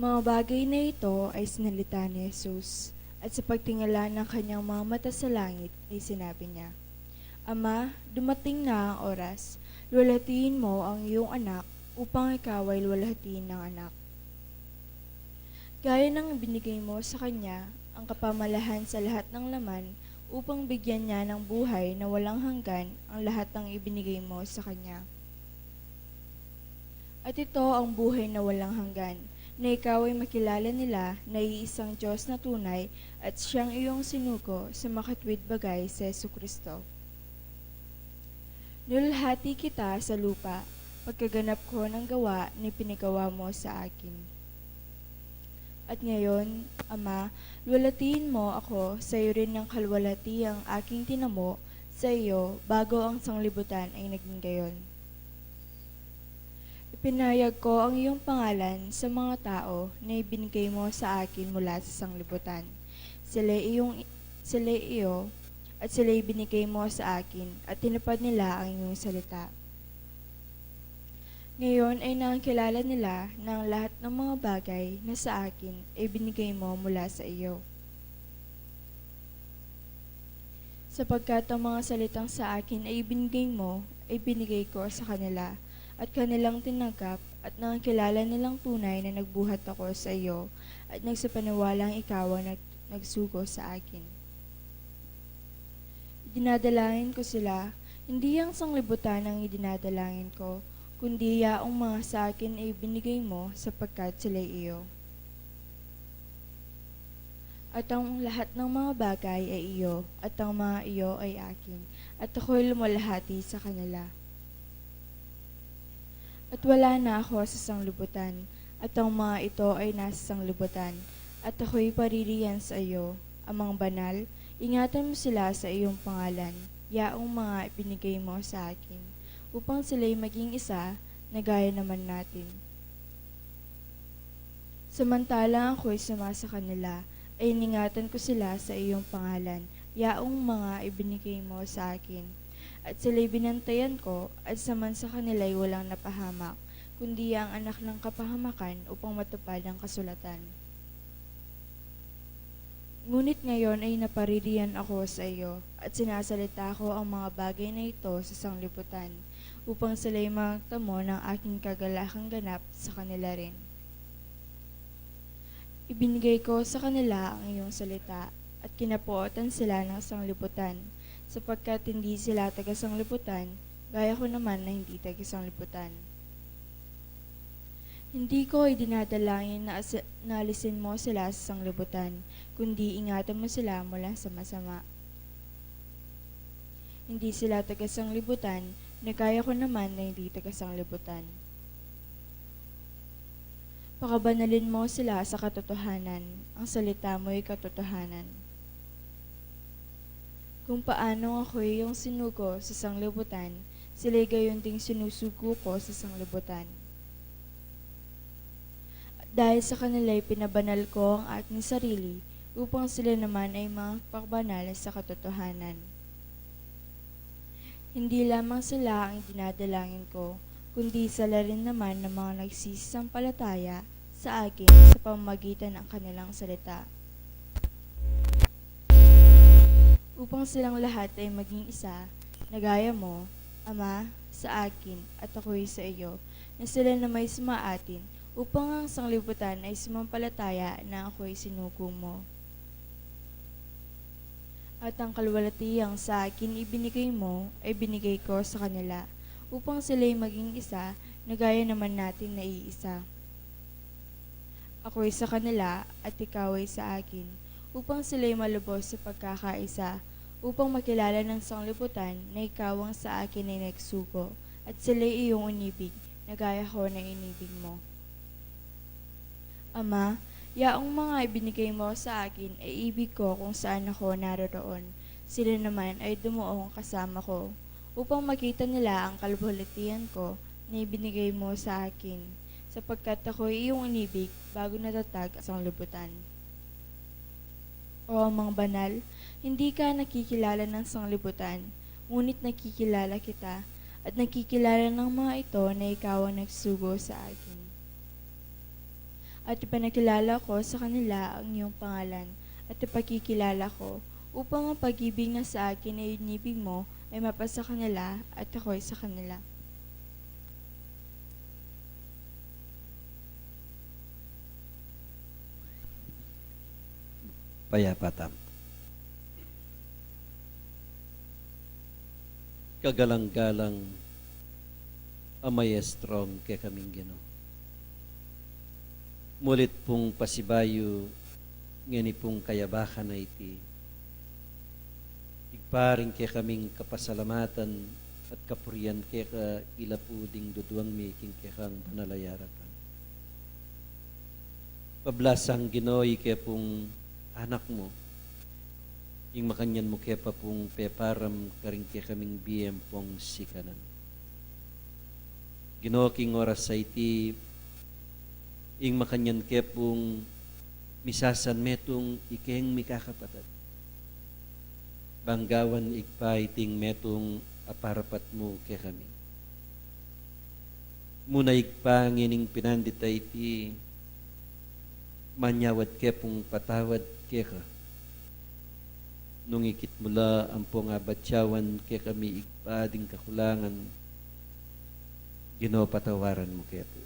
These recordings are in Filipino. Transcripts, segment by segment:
mga bagay na ito ay sinalita ni Jesus, at sa pagtingala ng kanyang mga mata sa langit ay sinabi niya, Ama, dumating na ang oras, luwalhatiin mo ang iyong anak upang ikaw ay luwalhatiin ng anak. Gaya ng binigay mo sa kanya ang kapamalahan sa lahat ng laman upang bigyan niya ng buhay na walang hanggan ang lahat ng ibinigay mo sa kanya. At ito ang buhay na walang hanggan, na ikaw ay makilala nila na iisang Diyos na tunay at siyang iyong sinuko sa makatwid bagay sa Jesucristo. Nilulhati kita sa lupa, pagkaganap ko ng gawa ni pinagawa mo sa akin. At ngayon, Ama, luwalhatiin mo ako sa iyo rin ng kalwalhati ang aking tinamo sa iyo bago ang sanglibutan ay naging gayon. Ipinahayag ko ang iyong pangalan sa mga tao na ibinigay mo sa akin mula sa sanglibutan. Sila iyo at sila ibinigay mo sa akin at tinupad nila ang iyong salita. Ngayon ay nakakilala nila ng lahat ng mga bagay na sa akin ay binigay mo mula sa iyo. Sapagkat ang mga salitang sa akin ay ibinigay mo, ay binigay ko sa kanila, at kanilang tinanggap at nakakilala nilang tunay na nagbuhat ako sa iyo at nagsapaniwalang ikaw ang nagsugo sa akin. Idinadalangin ko sila, hindi ang sanglibutan ang idinadalangin ko, kundi yaong mga sa akin ay binigay mo sapagkat sila iyo. At ang lahat ng mga bagay ay iyo, at ang mga iyo ay akin, at ako'y lumalahati sa kanila. At wala na ako sa sanglibutan, at ang mga ito ay nasa sanglibutan, at ako'y paririyan sa iyo, amang banal, ingatan mo sila sa iyong pangalan, yaong mga ipinigay mo sa akin, upang sila'y maging isa na gaya naman natin. Samantalang ako'y sumasa kanila, ay iningatan ko sila sa iyong pangalan, yaong mga ibinigay mo sa akin, at sila'y binantayan ko, at saman sa kanila'y walang napahamak, kundi ang anak ng kapahamakan upang matupad ang kasulatan. Ngunit ngayon ay napaririyan ako sa iyo, at sinasalita ko ang mga bagay na ito sa sanglibutan, upang sila'y magtamo ng aking kagalakang ganap sa kanila rin. Ibinigay ko sa kanila ang iyong salita, at kinapuotan sila ng sanglibutan, sapagkat hindi sila taga-sanglibutan, gaya ko naman na hindi taga-sanglibutan. Hindi ko idinadalangin na alisin mo sila sa sanglibutan, kundi ingatan mo sila mula sa masama. Hindi sila taga-sanglibutan, na gaya ko naman na hindi taga-sanglibutan. Pakabanalin mo sila sa katotohanan, ang salita mo ay katotohanan. Kung paano ako'y iyong sinugo sa sanglibutan, sila'y gayon ding sinusugo ko sa sanglibutan. At dahil sa kanila'y pinabanal ko ang aking sarili, upang sila naman ay mapagbanal sa katotohanan. Hindi lamang sila ang dinadalangin ko, kundi sila rin naman ng mga nagsisampalataya sa akin sa pamamagitan ng kanilang salita. Upang silang lahat ay maging isa, na gaya mo, Ama, sa akin at ako'y sa iyo, na sila na may sumaatin, upang ang sanglibutan ay sumampalataya na ako'y sinugo mo. At ang kalwalatiyang sa akin ibinigay mo ay binigay ko sa kanila, upang sila'y maging isa na gaya naman natin na iisa. Ako'y sa kanila at ikaw ay sa akin, upang sila'y malubos sa pagkakaisa, upang makilala ng sanglibutan na ikaw ang sa akin ay nagsugo, at sila'y iyong inibig na gaya ko na inibig mo. Ama, yaong mga ibinigay mo sa akin ay ibig ko kung saan ako naroroon. Sila naman ay dumuong kasama ko, upang makita nila ang kalwalhatian ko na ibinigay mo sa akin, sapagkat ako ay iyong inibig bago natatag ang sanglibutan. O amang banal, hindi ka nakikilala ng sanglibutan, ngunit nakikilala kita, at nakikilala ng mga ito na ikaw ang nagsugo sa akin. at ipanakilala ko sa kanila ang iyong pangalan at ipakikilala ko upang ang pag-ibig na sa akin ay inibig mo ay mapasa kanila at ako'y sa kanila. Payapatam. Kagalang-galang ang maestrong kay kaming Ginoo. Mulit pong pasibayo ngani pong kayabakan na iti. Igparing kay kaming kapasalamatan at kapurian kay ka ilapuding duduang making kay kang banalayarapan. Pablasang Ginooy kay pong anak mo, yung makanyan mo kaya pa pong peparam karing kaya kaming biyem pong sikanan. Ginoo king oras sa iti, yung makanyan kaya pong misasan metong ikeng mikakapatad. Banggawan igpaiting metong aparapat mo kaya kami. Muna igpangining pinandita iti, manyawad kaya pong patawad kaya ka. Nung ikit mula ang pong abatyawan kaya kami igpading kakulangan, Ginoo patawaran mo kaya po.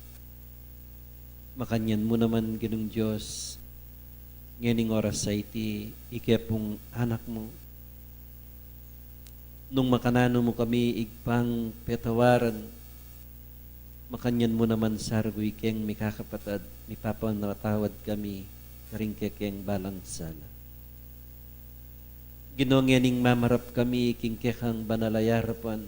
Makanyan mo naman Ginong Diyos, nganing oras sa iti, ikaya pong anak mo. Nung makanano mo kami igpang petawaran, makanyan mo naman sargoy keng mikakapatad, mipapanatawad kami, karing kekeng balang sala. Ginongening mamarap kami king kekang banalayarapan,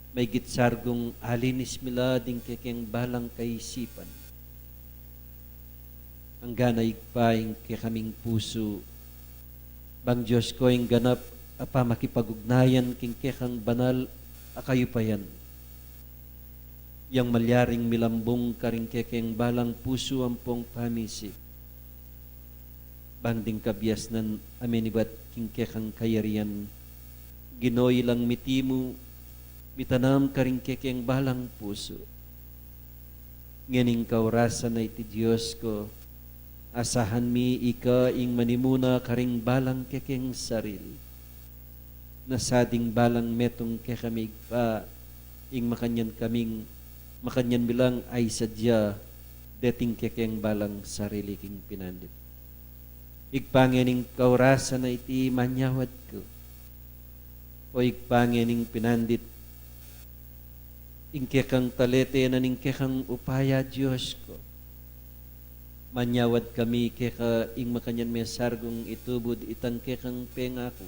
may gitsargong alinis mila ding kekeng balang kaisipan. Ang ganay paing kekaming puso, bang Diyos ko yung ganap apa makipagugnayan king kekang banal akayupayan. Yang malyaring milambong karing kekeng balang puso ang pong pamisip. Banding kabias nan amenibat king kekang kayarian, Ginooy lang mitimu, mitanam karing kekeng balang puso. Nganing kaurasan na iti Diyos ko, asahan mi ika ing manimuna karing balang kekeng sarili. Nasading balang metong kekamig pa, ing makanyan kaming makanyan bilang ay sadya dating kekeng balang sarili king pinandit. Igpangening kaurasan na iti manyawad ko. O igpangening pinandit ingkekang talete na ningkekang upaya Diyos ko. Manyawad kami keka ing makanyan may sargong itubod itang kekang pengako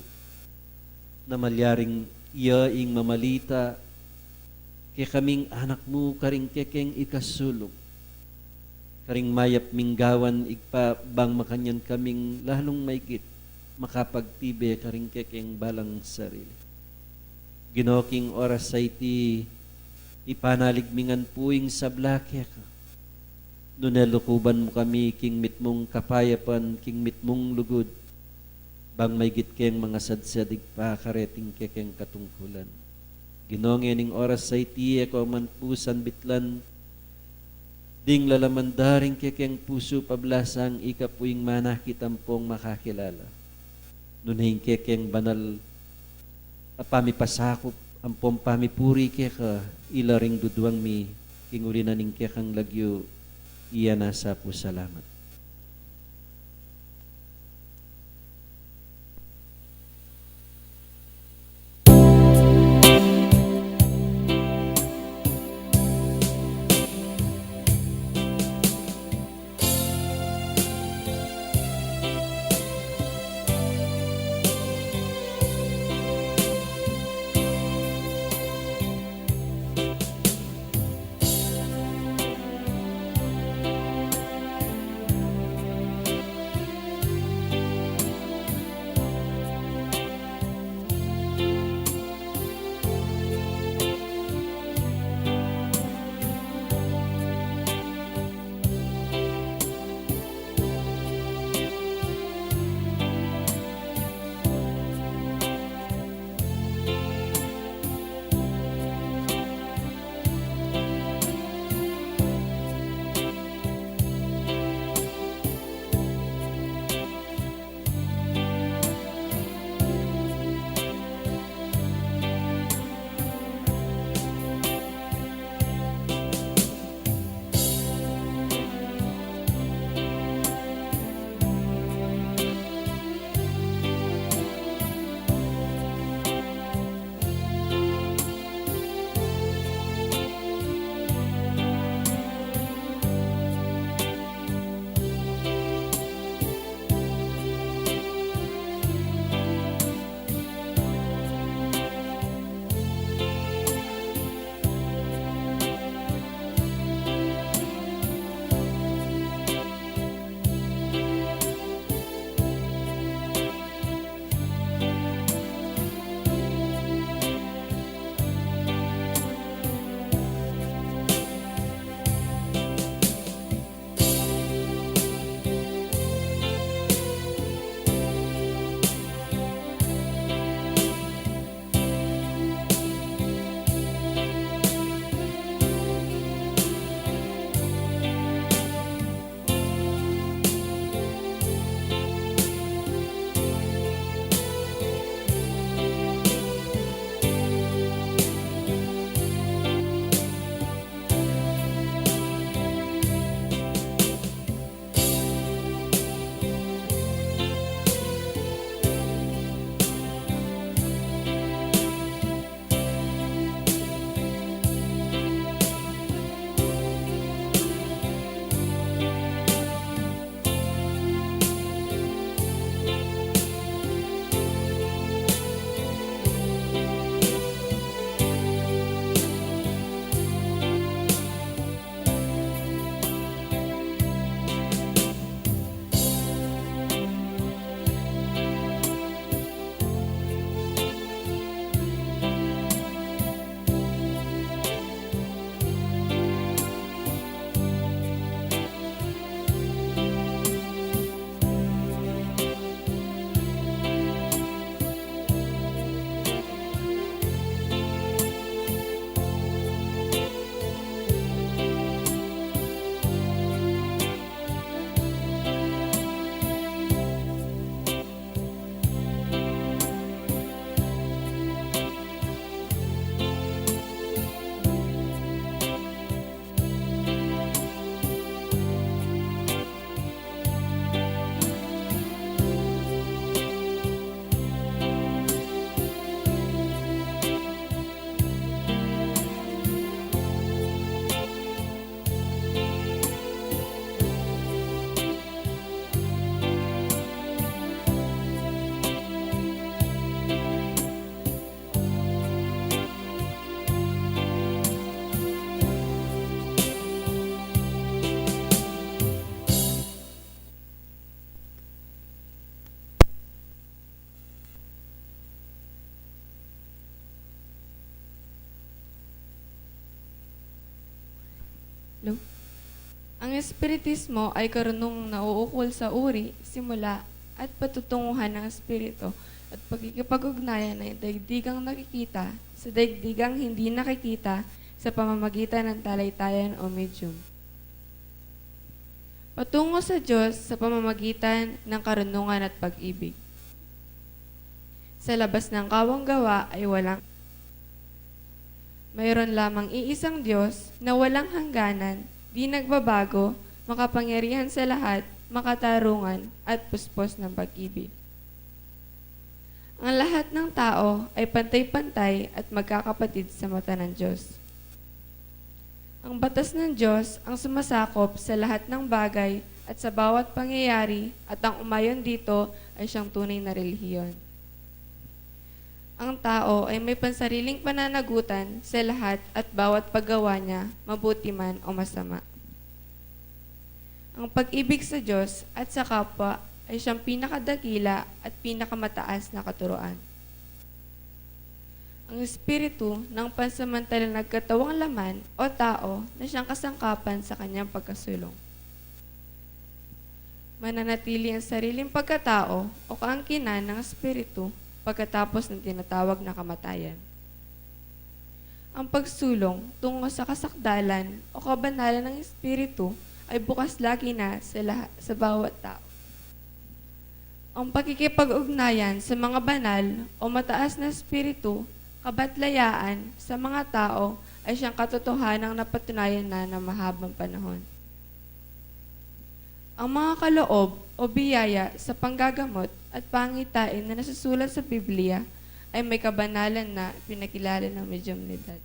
na malyaring iya ing mamalita kaya kaming anak mo karing kekeng ikasulong. Karing mayap minggawan igpa bang makanyan kaming lalong maigit makapagtibe karing kekeng balang sarili. Ginoking oras sa iti ipanaligmingan puing sabla keka. Nunalukuban mo kami king mitmong kapayapan king mitmong lugod bang maigit keng mga sadsadig pa kareting kekeng katungkulan. Ginongening oras sa iti ako man pusan bitlan ding lalamandaring kekeng puso pablasang ikapuing manakit ampong makakilala. Nunahing kekeng banal apamipasakop ampong pamipuri keka ilaring duduang mi kingulina ning kekang lagyo iya nasa po salamat. Hello? Ang espiritismo ay karunong nauukol sa uri, simula, at patutunguhan ng espiritu at pagkikipag-ugnayan ng daigdigang nakikita sa daigdigang hindi nakikita sa pamamagitan ng talaytayan o medium. Patungo sa Diyos sa pamamagitan ng karunungan at pag-ibig. Sa labas ng kawang gawa ay walang. Mayroon lamang iisang Diyos na walang hangganan, di nagbabago, makapangyarihan sa lahat, makatarungan, at puspos ng pag-ibig. Ang lahat ng tao ay pantay-pantay at magkakapatid sa mata ng Diyos. Ang batas ng Diyos ang sumasakop sa lahat ng bagay at sa bawat pangyayari, at ang umayon dito ay siyang tunay na relihiyon. Ang tao ay may pansariling pananagutan sa lahat at bawat paggawa niya, mabuti man o masama. Ang pag-ibig sa Diyos at sa kapwa ay siyang pinakadakila at pinakamataas na katuruan. Ang espiritu ng pansamantalang nagkatawang laman o tao na siyang kasangkapan sa kanyang pagkasulong. Mananatili ang sariling pagkatao o kaangkinan ng espiritu pagkatapos ng tinatawag na kamatayan. Ang pagsulong tungo sa kasakdalan o kabanalan ng espiritu ay bukas lagi na sa bawat tao. Ang pakikipag-ugnayan sa mga banal o mataas na espiritu, kabatlayaan sa mga tao ay siyang katotohanang napatunayan na ng mahabang panahon. Ang mga kaloob o biyaya sa panggagamot at pangitain na nasusulat sa Biblia ay may kabanalan na pinakilala ng medyumnidad.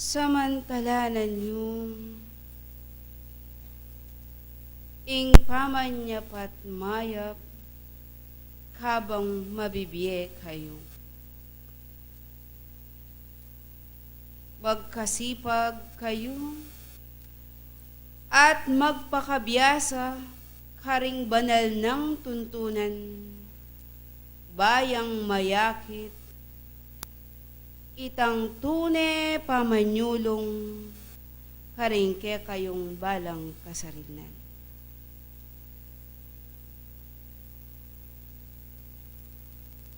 Samantalanan yung ing pamanyapat mayap habang mabibiye kayo. Magkasipag kayo at magpakabiyasa karing banal ng tuntunan, bayang mayakit, itang tune pamanyulong karingke kayong balang kasarinan.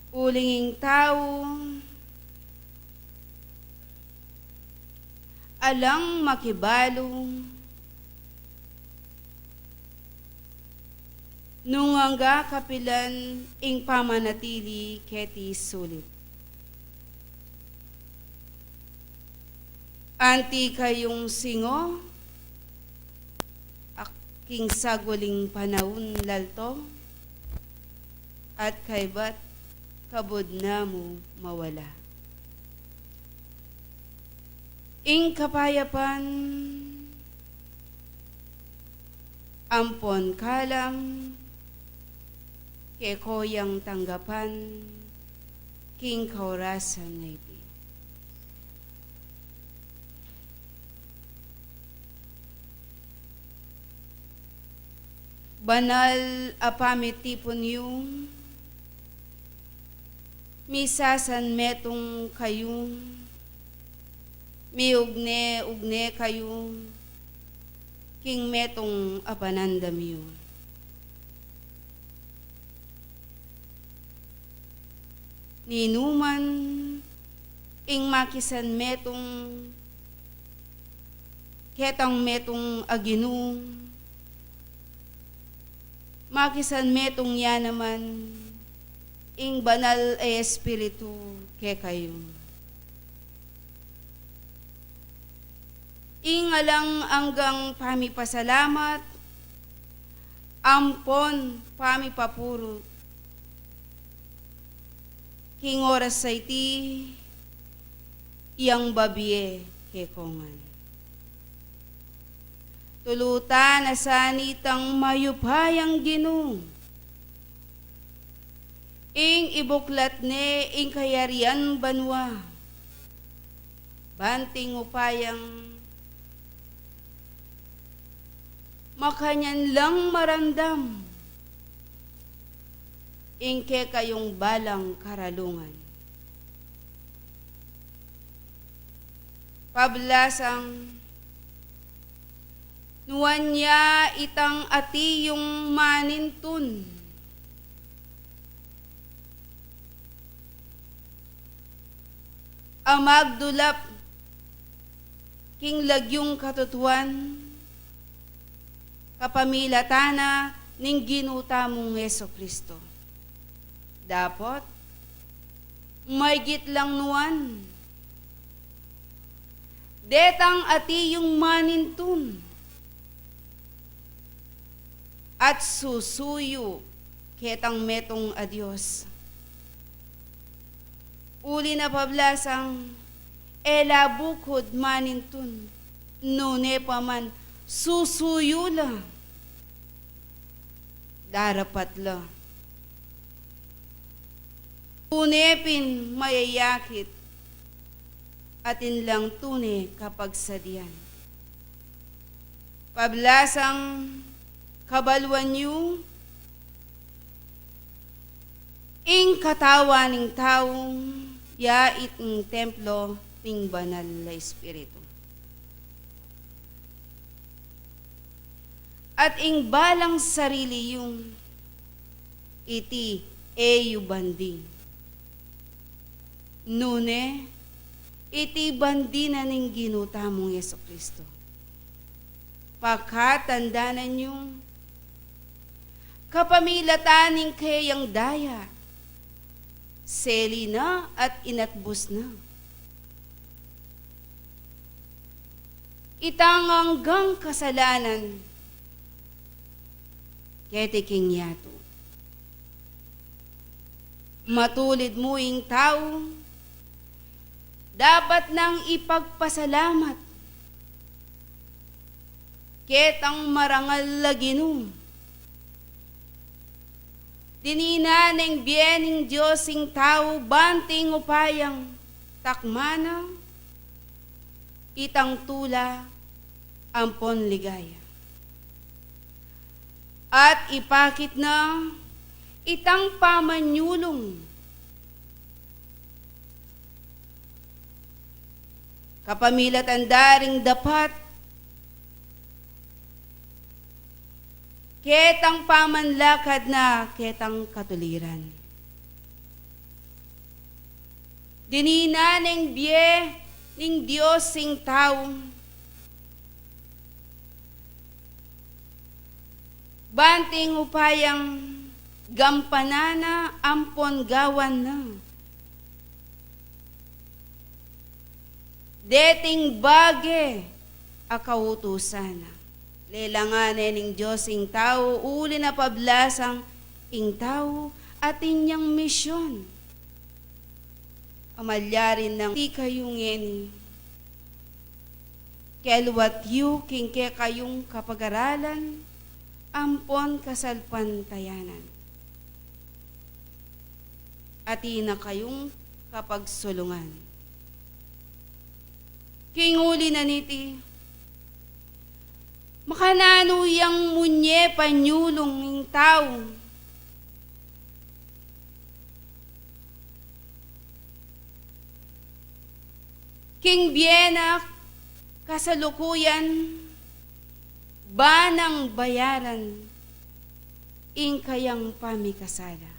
Ulinging tao, alang makibalong, nung angga kapilan ing pamanatili keti sulit. Anti kayong singo, aking saguling panahon lalto, at kaybat kabod na mo mawala. Ing kapayapan, ampon kalam, kekoyang tanggapan, king kaurasan na iti. Banal apamitipon yung misasan metong kayong miugne kayong king metong apanandam yun. Ninuman ing makisan metong ketang metong aginung makisan metong yan naman ing banal e espiritu ke kayo. Ing alang anggang pamipasalamat, ampon pamipapuro, king oras sa iti, iyang babiye ke kongan. Tulutan asanitang mayupayang ginung, ing ibuklat ne ing kayarian banwa, banting upayang makanyan lang marandam, ing ke kayong balang karalungan. Pablasang nuwan niya itang ati yung manintun, amagdulap king lagyong katutuan, kapamilatana ning ginuta mong Yeso Kristo. Dapat, maygit lang nuan, detang ati yung manintun, at susuyo ketang metong adios. Uli na pablasang elabukod manintun, nune paman susuyo la, darapat la. Tunepin mayayakit, atin lang tune kapag sadian. Pablasang kabalwan niyo, ing katawa ning taong yait ng templo ning banal na espiritu. At ing balang sarili yung iti eyu banding. Nune, iti bandina ning ginuta mong Yeso Kristo. Pagkatandanan yung kapamilataning kayang daya, seli na at inatbus na. Itanganggang kasalanan, ketiking yato. Matulid mo ing tao, dapat nang ipagpasalamat. Ketang marangal laginum. Dinina ng biyening Diyosing tao, banting upayang takmana, itang tula, ampon ligaya. At ipakit na itang pamanyulong, kapamilat ang daring dapat, ketang pamanlakad na ketang katuliran. Dinina ng biye ng Diyos sing tao, banting upayang gampanana ampon gawan na. Deting bage akautusan. Lelanganin ng Diyos ing tao, uli na pablasang ing tao at inyang misyon. Amalyarin ng ti kayong ngeni. Kelwat yu king ke kayong kapag-aralan, ampon kasalpantayanan. At ina kayong kapagsulungan. King uli na niti, makananuyang munye panyulong ng tao. King Biena, kasalukuyan, banang bayaran, ing kayang pamikasala.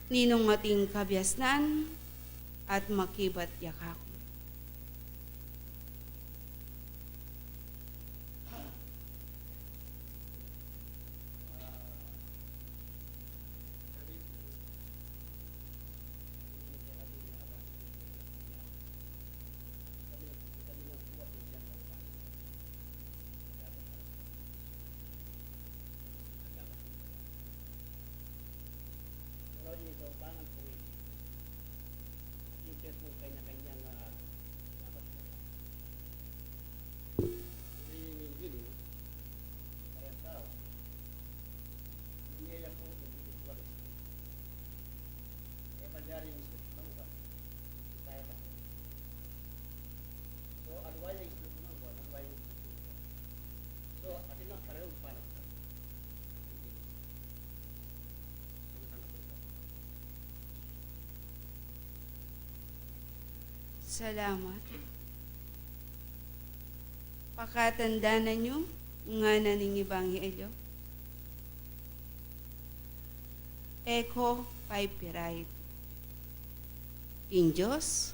Ninong ating kabyasnan at makibat yakak. Salamat. Pakatanda na nyo nga na ning Ebanghelyo. Eko paipirait. In Diyos,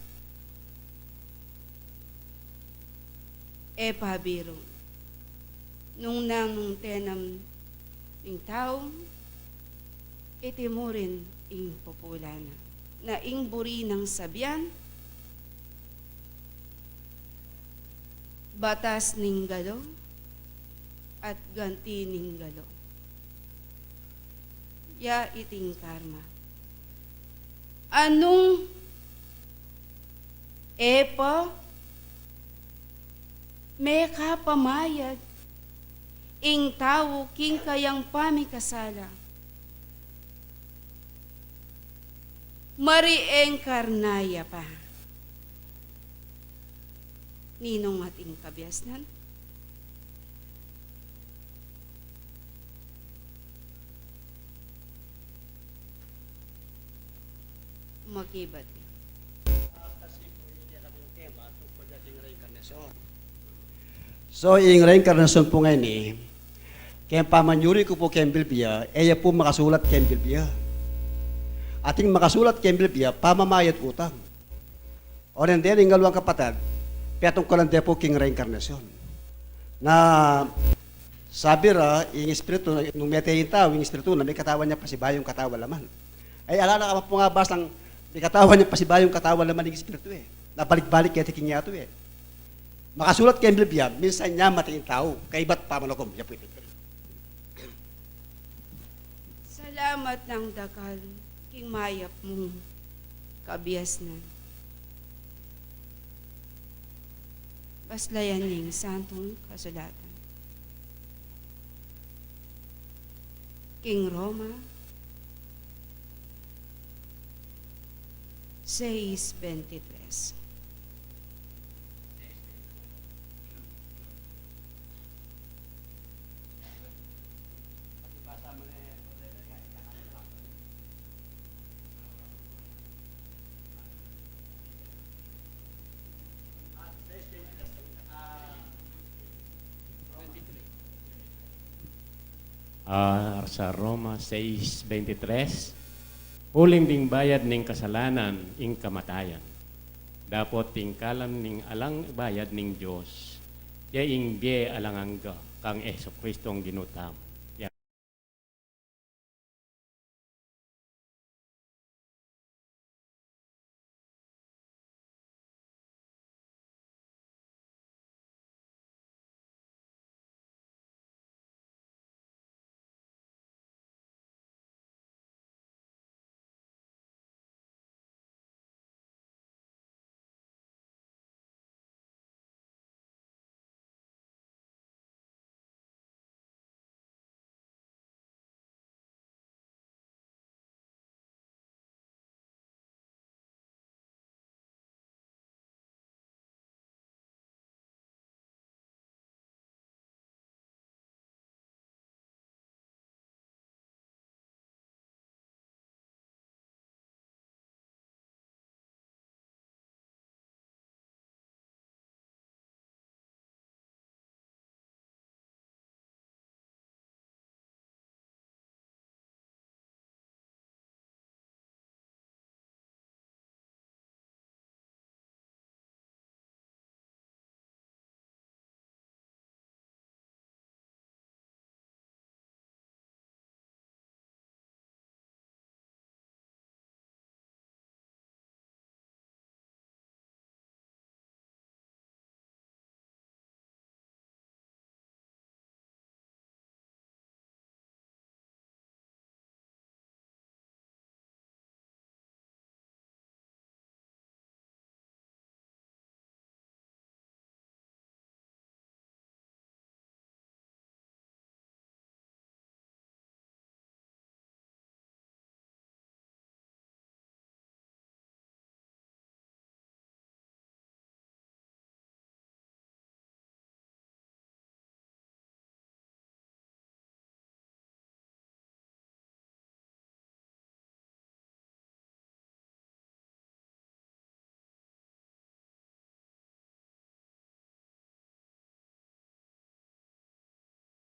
e pabiro. Nung nang tenam ing tao, itimurin ing populana. Na ing buri ng sabyan, batas ning galo at ganti ning galo. Ya iting karma. Anong epa may kapamayad ing tao king kayang pamikasala. Mariengkarnaya pa. Ninong ating kabyasnan. Makibat. Kasi po hindi kami tema tungkol sa ating reinkarnasyon. So, yung reinkarnasyon po ngayon kaya pamanyuri ko po kay Bilbia, eya po makasulat kay Bilbia. Ating makasulat kay Bilbia, pamamayad utang. O rin din, yung galawang kapatid, petong ko lang din po king reinkarnasyon. Na sabi ra, yung espiritu, nung may tayo tao, yung espiritu na may katawan niya pasibayong katawan laman. Ay alala ka po nga bas ng may katawan niya pasibayong katawan laman ng espiritu Nabalik-balik kaya tiking niya ito Makasulat kay Biblia, minsan niya matingin tao, kaiba't pamanakom. Salamat ng dakal king mayap mong kabyasnan. Paslayan ning santong kasulatan. King Roma 6:23. Sa Roma 6:23, huling ding bayad ning kasalanan ing kamatayan. Dapot tingkalam ning alang bayad ning Dios. Ya ing biye alangangga kang Kristo ang ginutam. Ya.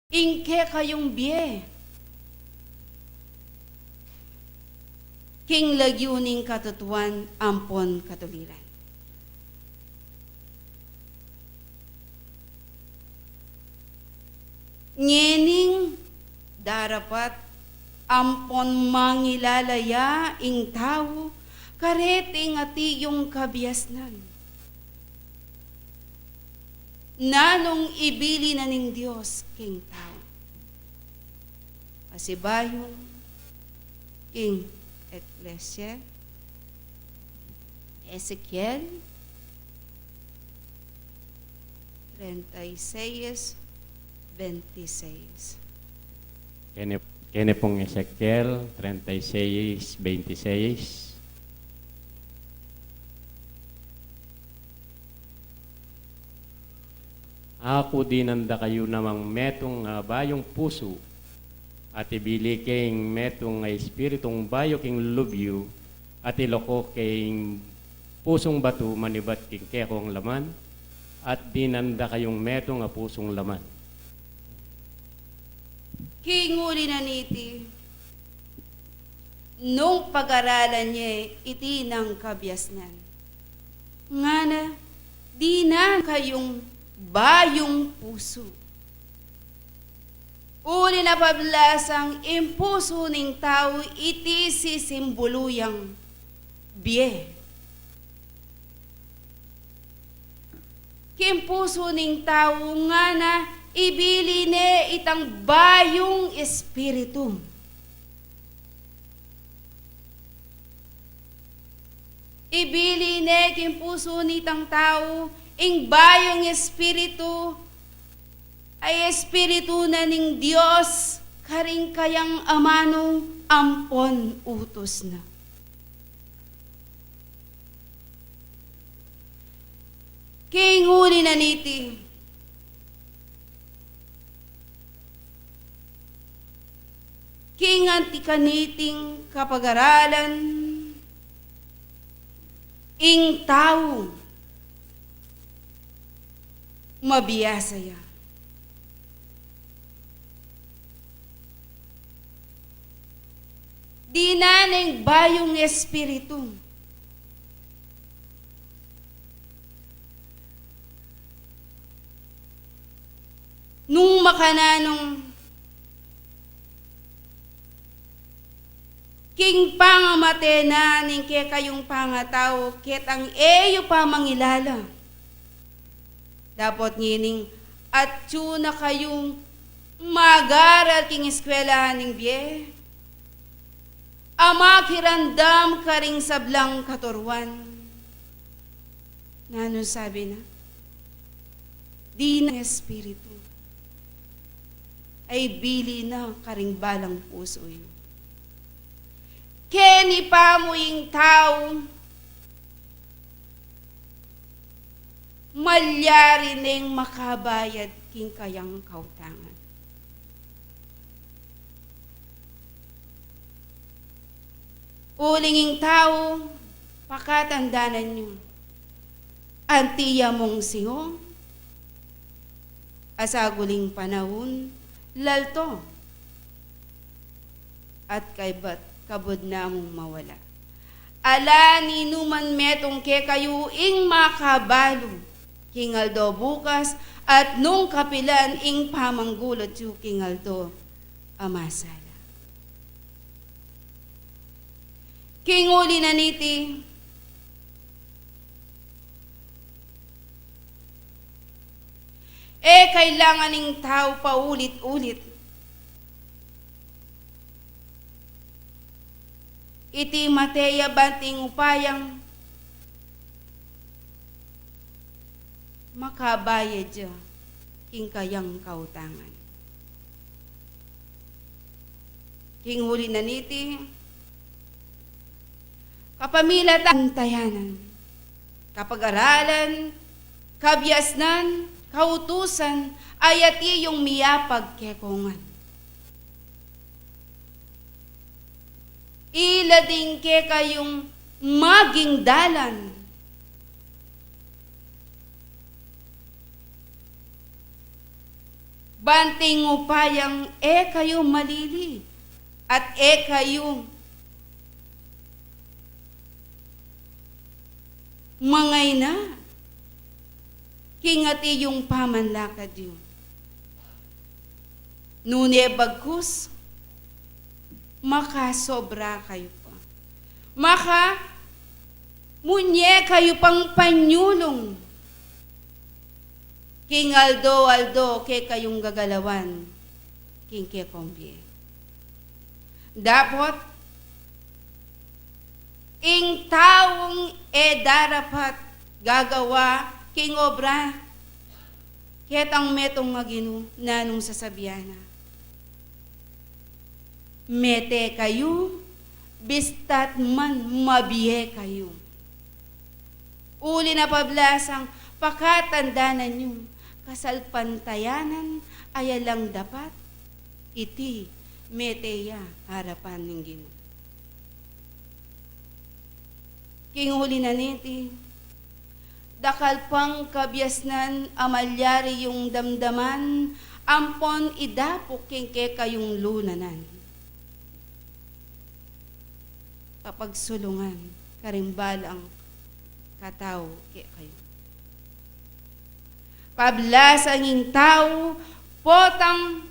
Ingke kayong biye. King lagyuning katutuan ampon katuliran. Ngening darapat ampon mangilalaya ing tao kareting ati yung kabiasnan. Nanong ibili na ning Diyos king tao. Asibayong king Eklesia, Ezekiel 36:26. Kene pong Ezekiel 36:26. Ako dinanda kayo namang metong bayong puso at ibili king metong espiritong bayo king lubyo at iloko king pusong batu manibat king kekong laman at dinanda kayong metong pusong laman. Kinguli na niti, nung pag-aralan niya iti ng kabiasnan. Nga na, di na kayong bayong puso. Uli na pablasang impuso ning tao iti sisimbuluyang biye. Kimpuso ning tao nga na ibili ne itang bayong espiritu. Ibili ne kimpuso nitang tao ing bayong espiritu ay espiritu na ning Dios karing kayang amanong ampon utos na. King huli na niti, king antikaniting kapag-aralan, ing tao, mabiyasaya. Di na ng bayong espiritu. Nung makananong king pangamate na ning ke kayong pangatao, ket ang eyo pa mangilala. Dapat ngining at na kayong magaral king eskwelahan ning biye. Ama kirandam karing sablang katurwan. Nano sabi na? Di na espiritu ay bili na karing balang puso yun. Keni pa mo yung tao, malyari neng makabayad king kayang kautangan. Ulinging tao, pakatandanan nyo, antiya mong siyong, asaguling panahon, lalto, at kaybat kabod na mong mawala. Ala ni numan metong ke kayo ing makabalo, kingaldo bukas, at nung kapilan ing pamanggulot yu kingaldo amasala. Kinguli na niti, kailangan ng tao paulit-ulit. Iti mateya banting upayang makabayad dya king kayang kautangan. King huli na niti, kapamilat ang tayanan, kapag-aralan, kabyasnan, kautusan, ayati yung miyapag kekongan. Ilading ke kayong maging dalan. Banting upayang kayo malili at kayong mangay na. Kingati yung pamanlakad yun. Nune bagkus, makasobra kayo pa. Munye kayo pang panyulong. King Aldo, ke kayong gagalawan. King ke kombie. Dapat, ing taong darapat gagawa king obra. Ket ang metong magino nanong sasabiana. Mete kayo, bistat man mabiye kayo. Uli na pablasang pakatandanan nyo, kasalpantayanan ayalang dapat, iti meteya harapan ng Ginoo. King huli na niti, dakal pang kabyasnan amalyari yung damdaman, ampon idapok kingke kayong lunanan. Kapag sulungan, karimbalang katao ke kayo. Pablasang ing tao, potang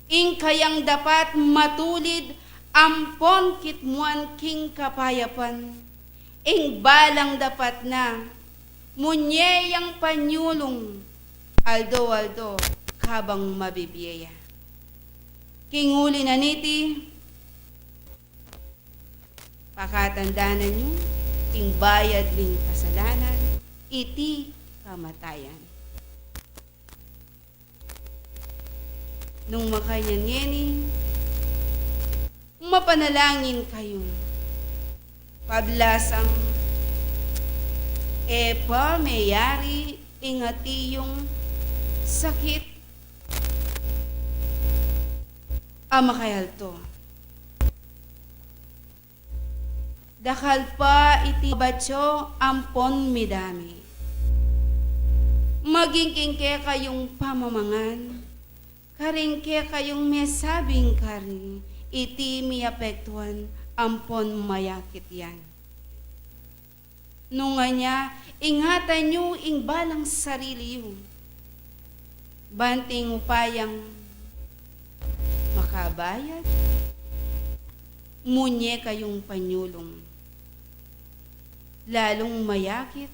ing kayang dapat matulid, ampon kitmuan king kapayapan, ing balang dapat na, munyeyang panyulong, aldo, kabang mabibiyaya. King huli na niti, pakatandanan nyo, king bayad ling kasalanan, iti kamatayan. Nung makanyanyening, mapanalangin kayo. Pablasang epa mayari ingati yung sakit amakayalto. Dakal pa iti batyo ampon midami. Maging kingke kayong pamamangan, karingke kayong mesabing karing, iti miapektuan ampon mayakit yan. Nunga niya, ingatan nyo ing balang sarili yun. Banting upayang makabayad, munye kayong panyulong. Lalong mayakit,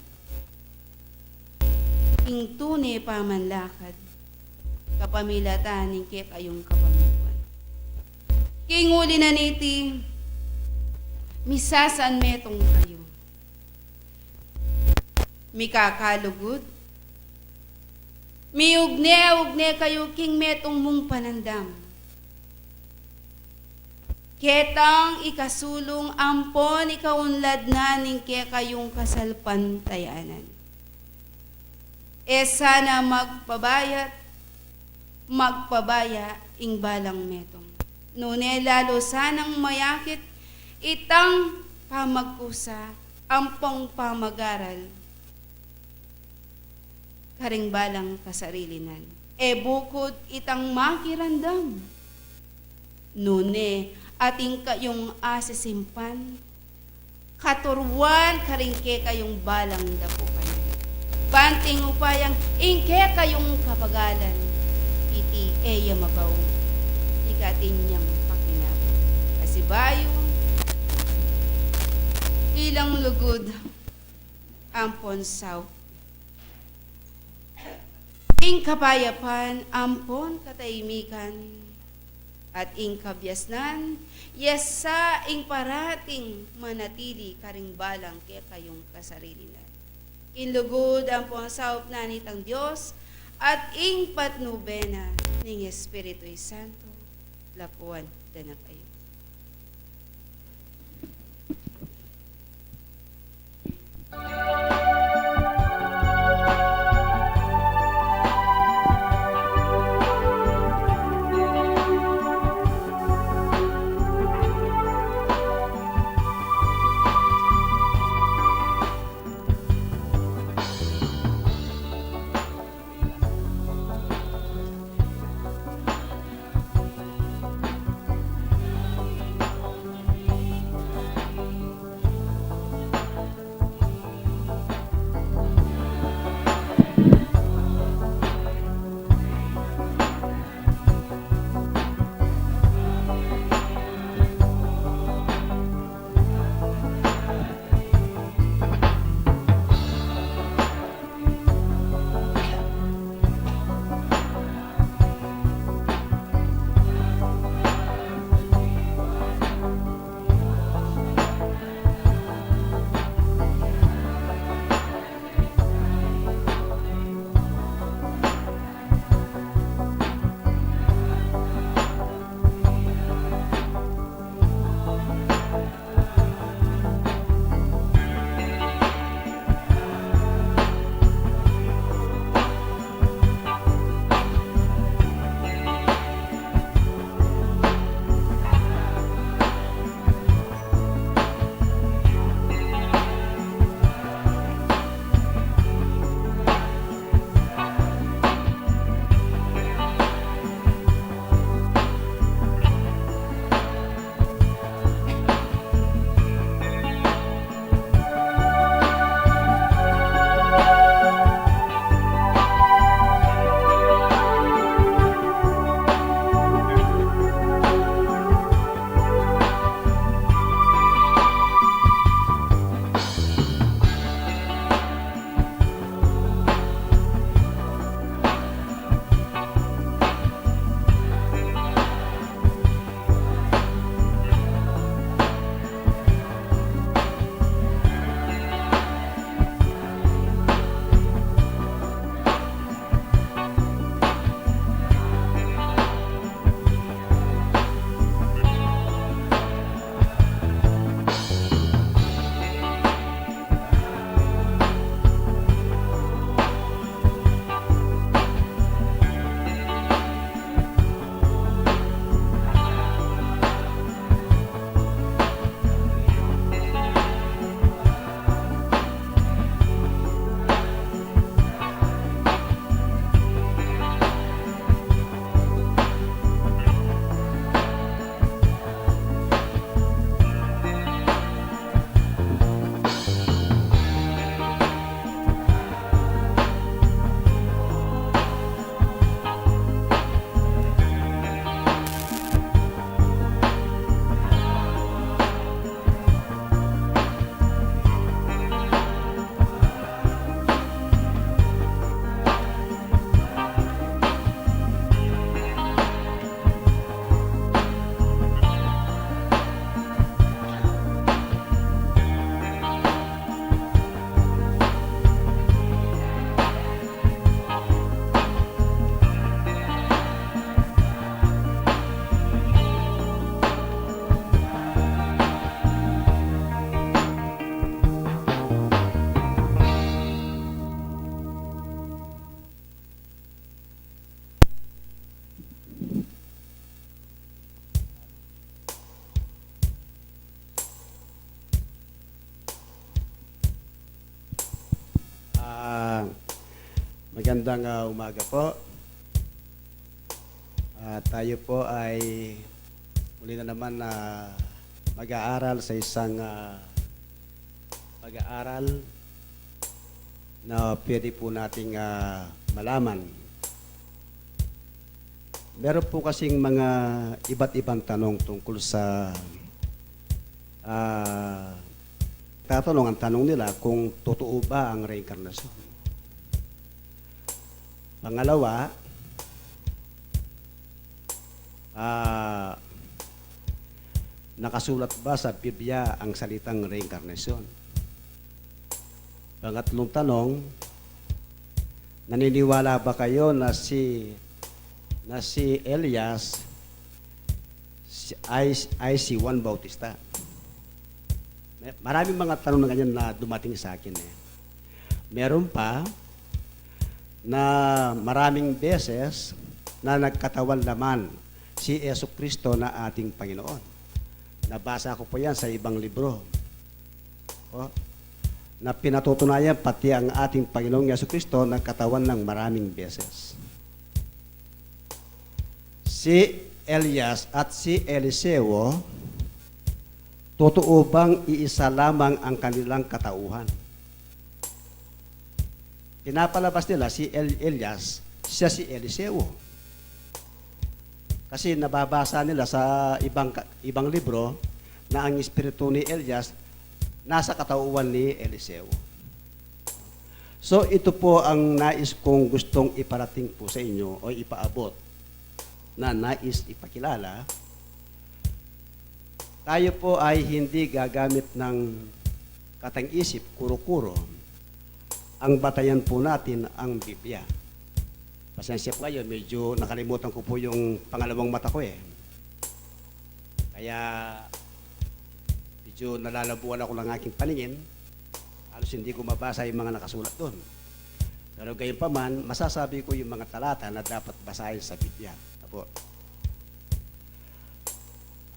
ing tunay pamanlakad, kapamilatanin ke kayong kapamilwan. Kinguli na niti, misasan metong kayo. Mikakalugod, miugne kayo king metong mong panandam. Ketang ikasulong ampon ikaunlad na ning ke kayong kasalpantayanan. E sana magpabaya ing balang metong. Nune lalo sanang mayakit itang pamagkusa ampong pamagaral karing balang kasarilinan. E bukod itang makirandam. Nune ating kayong asisimpan, katurwan karingke kayong balang dapukan. Banting upayang ingke kayong kapagalan, iti eya mabaw, ikatin niyang pakinap. Kasibayo, ilang lugod, ampon saw. Ing kapayapan, ampon katahimikan, at ing kabyasnan, yesa ing parating manatili karing balang kaya kayong kasarilinan. Inlugod ang pumasaup na nitang Diyos at ing patnubena ning Espiritu'y Santo, lapuan na kayo. Magandang umaga po. Tayo po ay muli na naman na mag-aaral sa isang pag-aaral na pwede po nating malaman. Meron po kasing mga iba't ibang tanong tungkol sa ang tanong nila kung totoo ba ang reincarnation. Pangalawa, nakasulat ba sa Biblia ang salitang reincarnation? Pangatlong tanong, naniniwala ba kayo na si Elias ay si Juan Bautista? Maraming mga tanong na ganyan na dumating sa akin. Meron pa na maraming beses na nagkatawan naman si Jesucristo na ating Panginoon. Nabasa ko po yan sa ibang libro. Na pinatutunayan pati ang ating Panginoong Jesucristo nagkatawan ng maraming beses. Si Elias at si Eliseo, totoo bang iisa lamang ang kanilang katauhan? Pinapalabas nila si Elias, siya si Eliseo. Kasi nababasa nila sa ibang libro na ang espiritu ni Elias nasa katauhan ni Eliseo. So ito po ang nais kong gustong iparating po sa inyo o ipaabot na nais ipakilala. Tayo po ay hindi gagamit ng katang-isip, kuro-kuro. Ang batayan po natin ang Biblia. Pasensya po kayo, medyo nakalimutan ko po yung pangalawang mata ko eh. Kaya medyo nalalabuan ako ng aking paningin. Halos hindi ko mabasa yung mga nakasulat doon. Pero gayon pa man, masasabi ko yung mga talata na dapat basahin sa Biblia. Apo.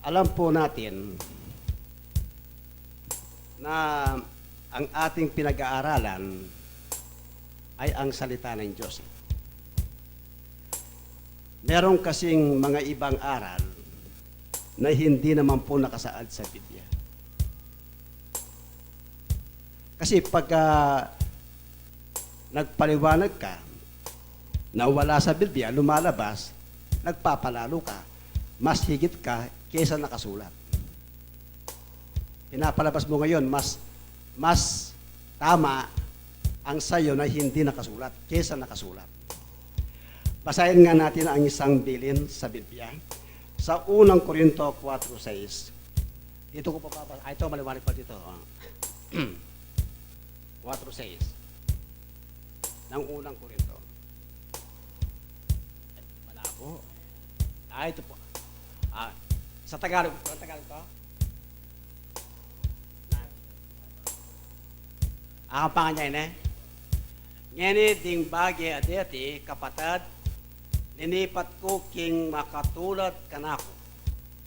Alam po natin na ang ating pinag-aaralan ay ang salita ng Diyos. Meron kasing mga ibang aral na hindi naman po nakasaad sa Biblia. Kasi pagka nagpaliwanag ka na wala sa Biblia, lumalabas, nagpapalalo ka, mas higit ka kaysa nakasulat. Pinapalabas mo ngayon, mas tama ang sayo na hindi nakasulat kaysa nakasulat. Basahin nga natin ang isang bilin sa Biblia. Sa unang Korinto 4:6. Dito ko papapasa. Ito, maliwanag pa dito. 4:6. Ng unang Korinto. Ay, malabo. Ito po. Sa Tagalog to? Ang panganyan ngeni ding bagi adeti kapatad, ninipat ko king makatulad kanako.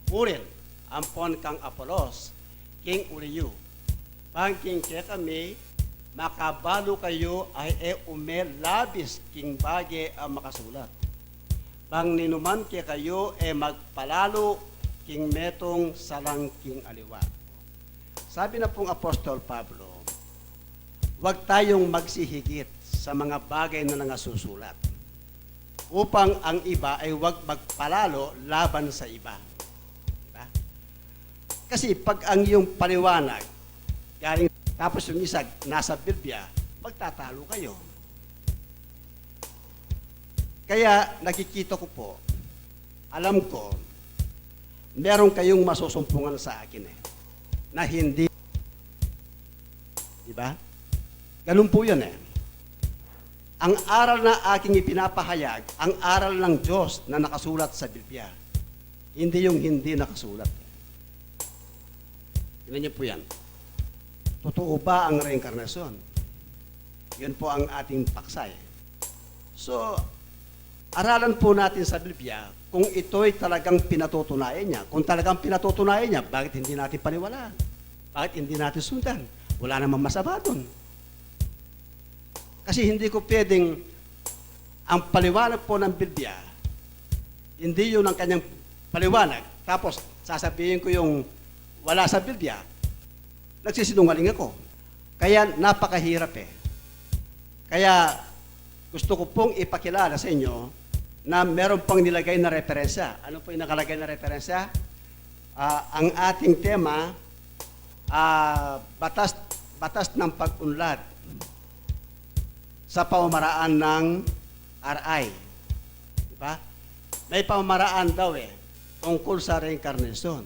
Urin, ampon kang Apolos, king Uriyu. Pangking kaya kami, makabalo kayo ay umelabis king bagi ang makasulat. Bang ninuman kaya kayo magpalalo king metong salang king aliwa. Sabi na pong Apostol Pablo, huwag tayong magsihigit sa mga bagay na nangasusulat upang ang iba ay huwag magpalalo laban sa iba. Diba? Kasi pag ang iyong paliwanag galing tapos yung isa nasa Biblia, magtatalo kayo. Kaya nakikita ko po, alam ko, meron kayong masusumpungan sa akin na hindi. Diba? Ganun po yun Ang aral na aking ipinapahayag, ang aral ng Diyos na nakasulat sa Biblia. Hindi yung hindi nakasulat. Tingnan niyo po yan. Totoo ba ang reinkarnasyon? Yun po ang ating paksa So, aralan po natin sa Biblia kung ito'y talagang pinatutunayan niya. Kung talagang pinatutunayan niya, bakit hindi natin paniwalaan? Bakit hindi natin sundan? Wala namang masama doon. Kasi hindi ko pwedeng ang paliwanag po ng Biblia, hindi yun ang kanyang paliwanag. Tapos, sasabihin ko yung wala sa Biblia, nagsisinungaling ako. Kaya napakahirap eh. Kaya gusto ko pong ipakilala sa inyo na meron pang nilagay na referensya. Ano po yung nakalagay na referensya? Ang ating tema, batas ng pag-unlad sa pamamaraan ng RI. Diba? May pamamaraan daw tungkol sa reincarnation.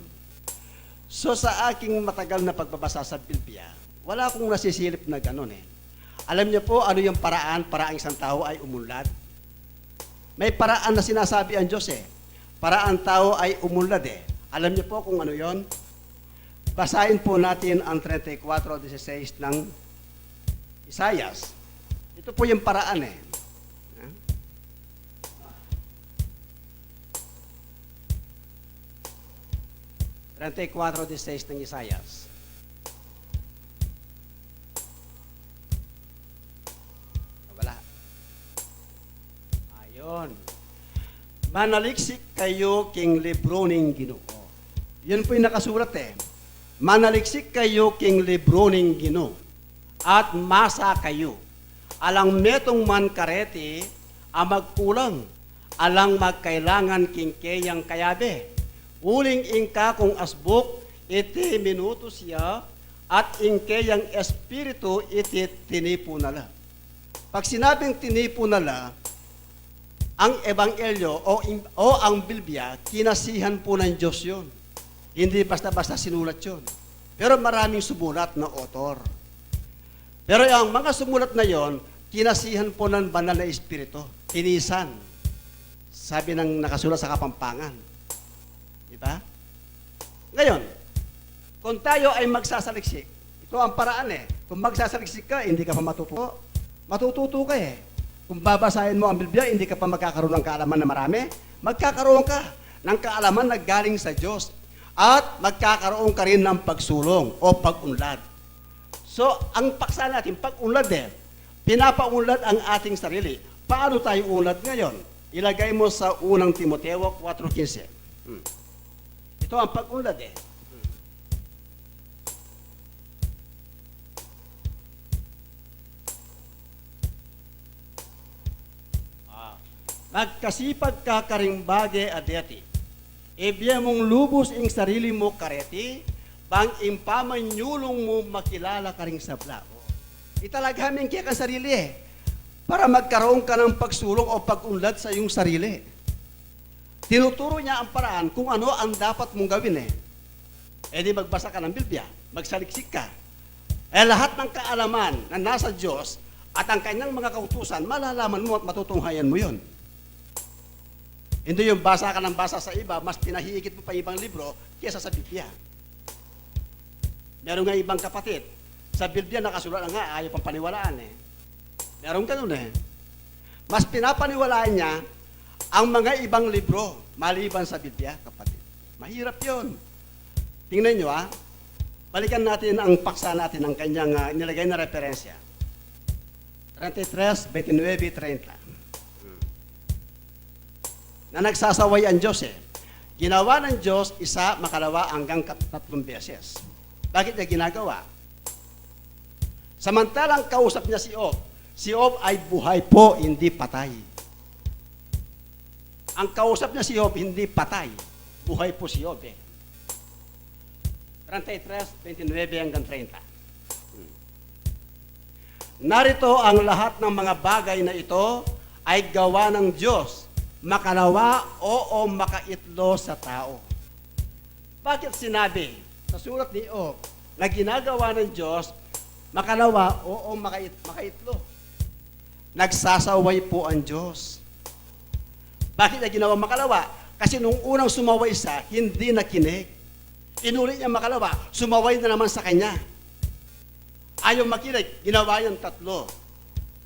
So sa aking matagal na pagbabasa sa Biblia, wala akong nasisilip na gano'n Alam niyo po ano yung paraan para ang isang tao ay umunlad? May paraan na sinasabi ang Diyos para ang tao ay umunlad Alam niyo po kung ano yon? Basahin po natin ang 34:16 ng Isaias. Ito po yung paraan 34:16 ng Isaias. Wala. Ayon. Manaliksik kayo king libro ning Ginoo. Yun po yung nakasulat Manaliksik kayo king libro ning Ginoo at masa kayo. Alang metong man karete magkulang. Alang magkailangan king kayang kayabe. Uling ingka kung asbok, iti minuto siya, at ingkayang espiritu, iti tinipo nala. Pag sinabing tinipo nala, ang ebanghelyo o ang Biblia, kinasihan po ng Diyos yun. Hindi basta-basta sinulat yun. Pero maraming sumulat na author. Pero ang mga sumulat na yon, kinasihan po ng banal na espiritu. Tinisan. Sabi ng nakasulat sa Kapampangan. Diba? Ngayon, kung tayo ay magsasaliksik, ito ang paraan Kung magsasaliksik ka, hindi ka pa matututo. Matututo ka Kung babasahin mo ang Biblia, hindi ka pa magkakaroon ng kaalaman na marami. Magkakaroon ka ng kaalaman na galing sa Diyos. At magkakaroon ka rin ng pagsulong o pag-unlad. So, ang paksa natin, pag-unlad pinapaunlad ang ating sarili. Paano tayo unlad ngayon? Ilagay mo sa unang Timoteo 4:15. Ito ang pag-unlad Magkasipag ka karing bage adeti. Ibya mong lubos ing sarili mo kareti, bang impamanyulong mo makilala karing sablao. Italaghamin kaya ka sarili para magkaroon ka ng pagsulong o pag-unlad sa iyong sarili. Tinuturo niya ang paraan kung ano ang dapat mong gawin di magbasa ka ng Biblia, magsaliksik ka. Lahat ng kaalaman na nasa Diyos at ang kanyang mga kautusan, malalaman mo at matutunghayan mo yon. Hindi yung basa ka ng basa sa iba, mas pinahihigit mo pa ibang libro kaysa sa Biblia. Meron nga ibang kapatid, sa Biblia nakasulat na nga, ayaw pang paniwalaan Meron ganun Mas pinapaniwalaan niya ang mga ibang libro, maliban sa Biblia, kapatid. Mahirap yon. Tingnan nyo balikan natin ang paksa natin, ang kanyang nilagay na referensya. 33:29-30. Na nagsasaway ang Diyos Ginawa ng Diyos isa, makalawa, hanggang 3 beses. Bakit niya ginagawa? Samantalang kausap niya si Job ay buhay po, hindi patay. Ang kausap niya si Job, hindi patay. Buhay po si Job 33:29-30. Narito ang lahat ng mga bagay na ito ay gawa ng Diyos. Makalawa o makaitlo sa tao. Bakit sinabi sa sulat ni Job na ginagawa ng Diyos makalawa o makaitlo? Nagsasaway po ang Diyos. Bakit niya ginawa makalawa? Kasi nung unang sumaway siya, hindi nakinig. Inulit niya makalawa, sumaway na naman sa kanya. Ayaw makinig, ginawa yung 3.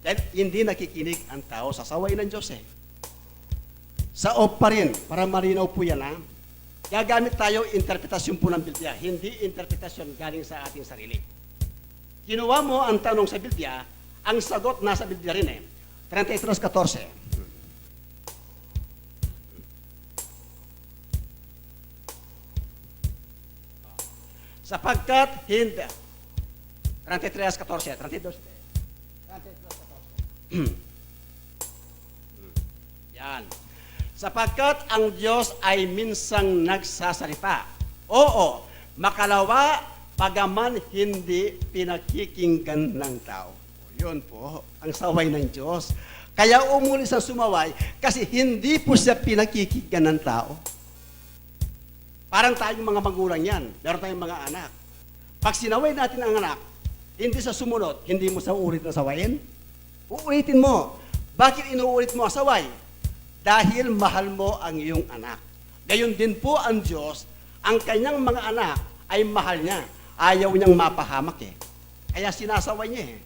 Dahil hindi nakikinig ang tao sa saway ng Diyos Sa Job pa rin, para malinaw po yan gagamit tayo interpretasyon po ng Biblia, hindi interpretasyon galing sa ating sarili. Ginawa mo ang tanong sa Biblia, ang sagot nasa Biblia rin 33:14. Sapagkat hindi. 33:14, 32. 33:14. Yan. Sapagkat ang Diyos ay minsang nagsasalita. Oo, makalawa, pagaman hindi pinakikinggan ng tao. Yun po, ang saway ng Diyos. Kaya umuli sa sumaway kasi hindi po siya pinakikinggan ng tao. Parang tayong mga magulang yan. Meron tayong mga anak. Pag sinaway natin ang anak, hindi sa sumunod, hindi mo sa uulit na sawayin. Uulitin mo. Bakit inuulit mo ang saway? Dahil mahal mo ang iyong anak. Gayon din po ang Diyos, ang kanyang mga anak ay mahal niya. Ayaw niyang mapahamak eh. Kaya sinasaway niya eh.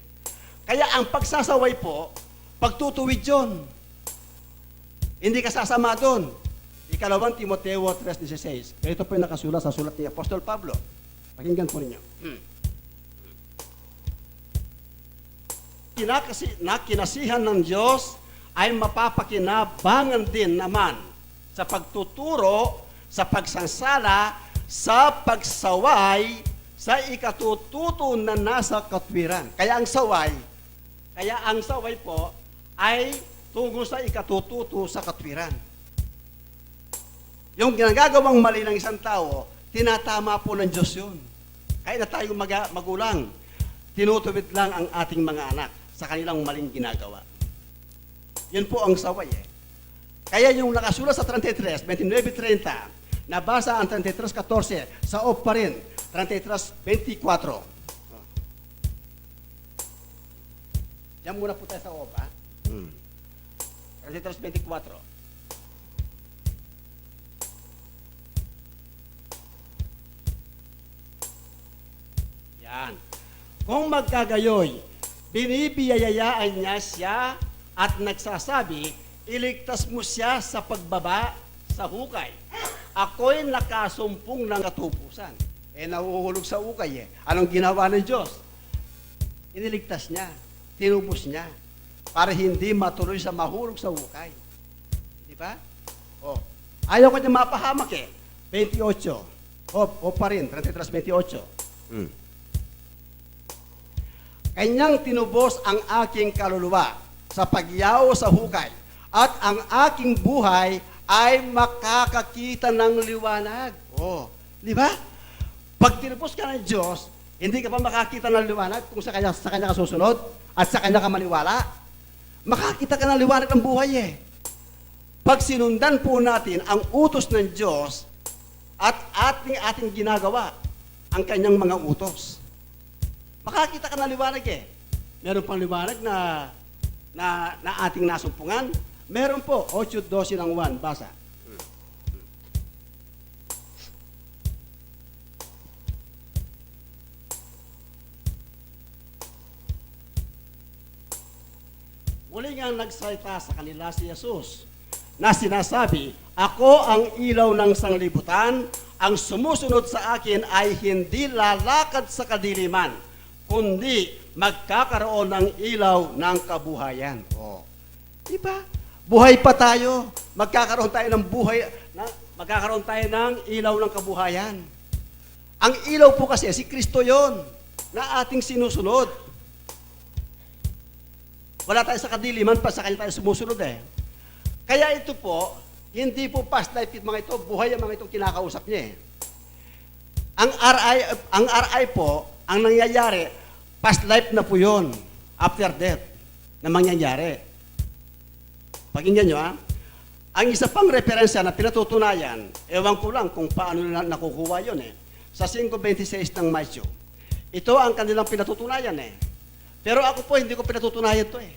Kaya ang pagsasaway po, pagtutuwid yun. Hindi ka sasama doon. Ikalawang Timoteo 3:16. Ganito po yung nakasulat sa sulat ni Apostol Pablo. Pakinggan po ninyo. Kinasihan ng Diyos ay mapapakinabangan din naman sa pagtuturo, sa pagsansala, sa pagsaway, sa ikatututo na nasa katwiran. Kaya ang saway po ay tungo sa ikatututo sa katwiran. Yung ginagagawang mali ng isang tao, tinatama po ng Diyos yun. Kaya na tayong magulang, tinutuwid lang ang ating mga anak sa kanilang maling ginagawa. Yun po ang saway eh. Kaya yung nakasulat sa 33, 29:30, nabasa ang 33:14, sa off pa rin, 33:24. Yan muna po tayo sa off, ha? 33:24. Yan. Kung magkagayoy, binibiyayayaan niya siya at nagsasabi, iligtas mo siya sa pagbaba sa hukay. Ako'y nakasumpong ng katupusan. Nahuhulog sa hukay eh. Anong ginawa ng Diyos? Iniligtas niya, tinubos niya, para hindi matuloy sa mahulog sa hukay. Di ba? Ayaw ko niya mapahamak eh. 28. O pa rin, 33:28. Kanyang tinubos ang aking kaluluwa sa pagyaw sa hukay, at ang aking buhay ay makakakita ng liwanag. Di ba? Pag tinubos ka ng Diyos, hindi ka pa makakita ng liwanag kung sa kanya ka susunod at sa kanya ka maniwala. Makakita ka ng liwanag ng buhay eh. Pag sinundan po natin ang utos ng Diyos at ating ginagawa ang kanyang mga utos, makakita ka ng liwanag eh. Meron pang liwanag na ating nasumpungan. Meron po, 8:12 ng 1, basa. Muli nga nagsalita sa kanila si Jesus na sinasabi, ako ang ilaw ng sanglibutan, ang sumusunod sa akin ay hindi lalakad sa kadiliman, kundi magkakaroon ng ilaw ng kabuhayan. Diba? Buhay pa tayo. Magkakaroon tayo ng magkakaroon tayo ng ilaw ng kabuhayan. Ang ilaw po kasi, si Kristo yon na ating sinusunod. Wala tayo sa kadiliman pa, sa kanya tayo sumusunod eh. Kaya ito po, hindi po past life mga ito, buhay ang mga itong kinakausap niya eh. Ang RI po, ang nangyayari, past life na po yun, after death, na mangyayari. Pakinggan nyo ha. Ang isa pang referensya na pinatutunayan, ewan ko lang kung paano na nakukuha yun eh, sa 5:26 ng Matthew. Ito ang kanilang pinatutunayan eh. Pero ako po, hindi ko pinatutunayan ito eh.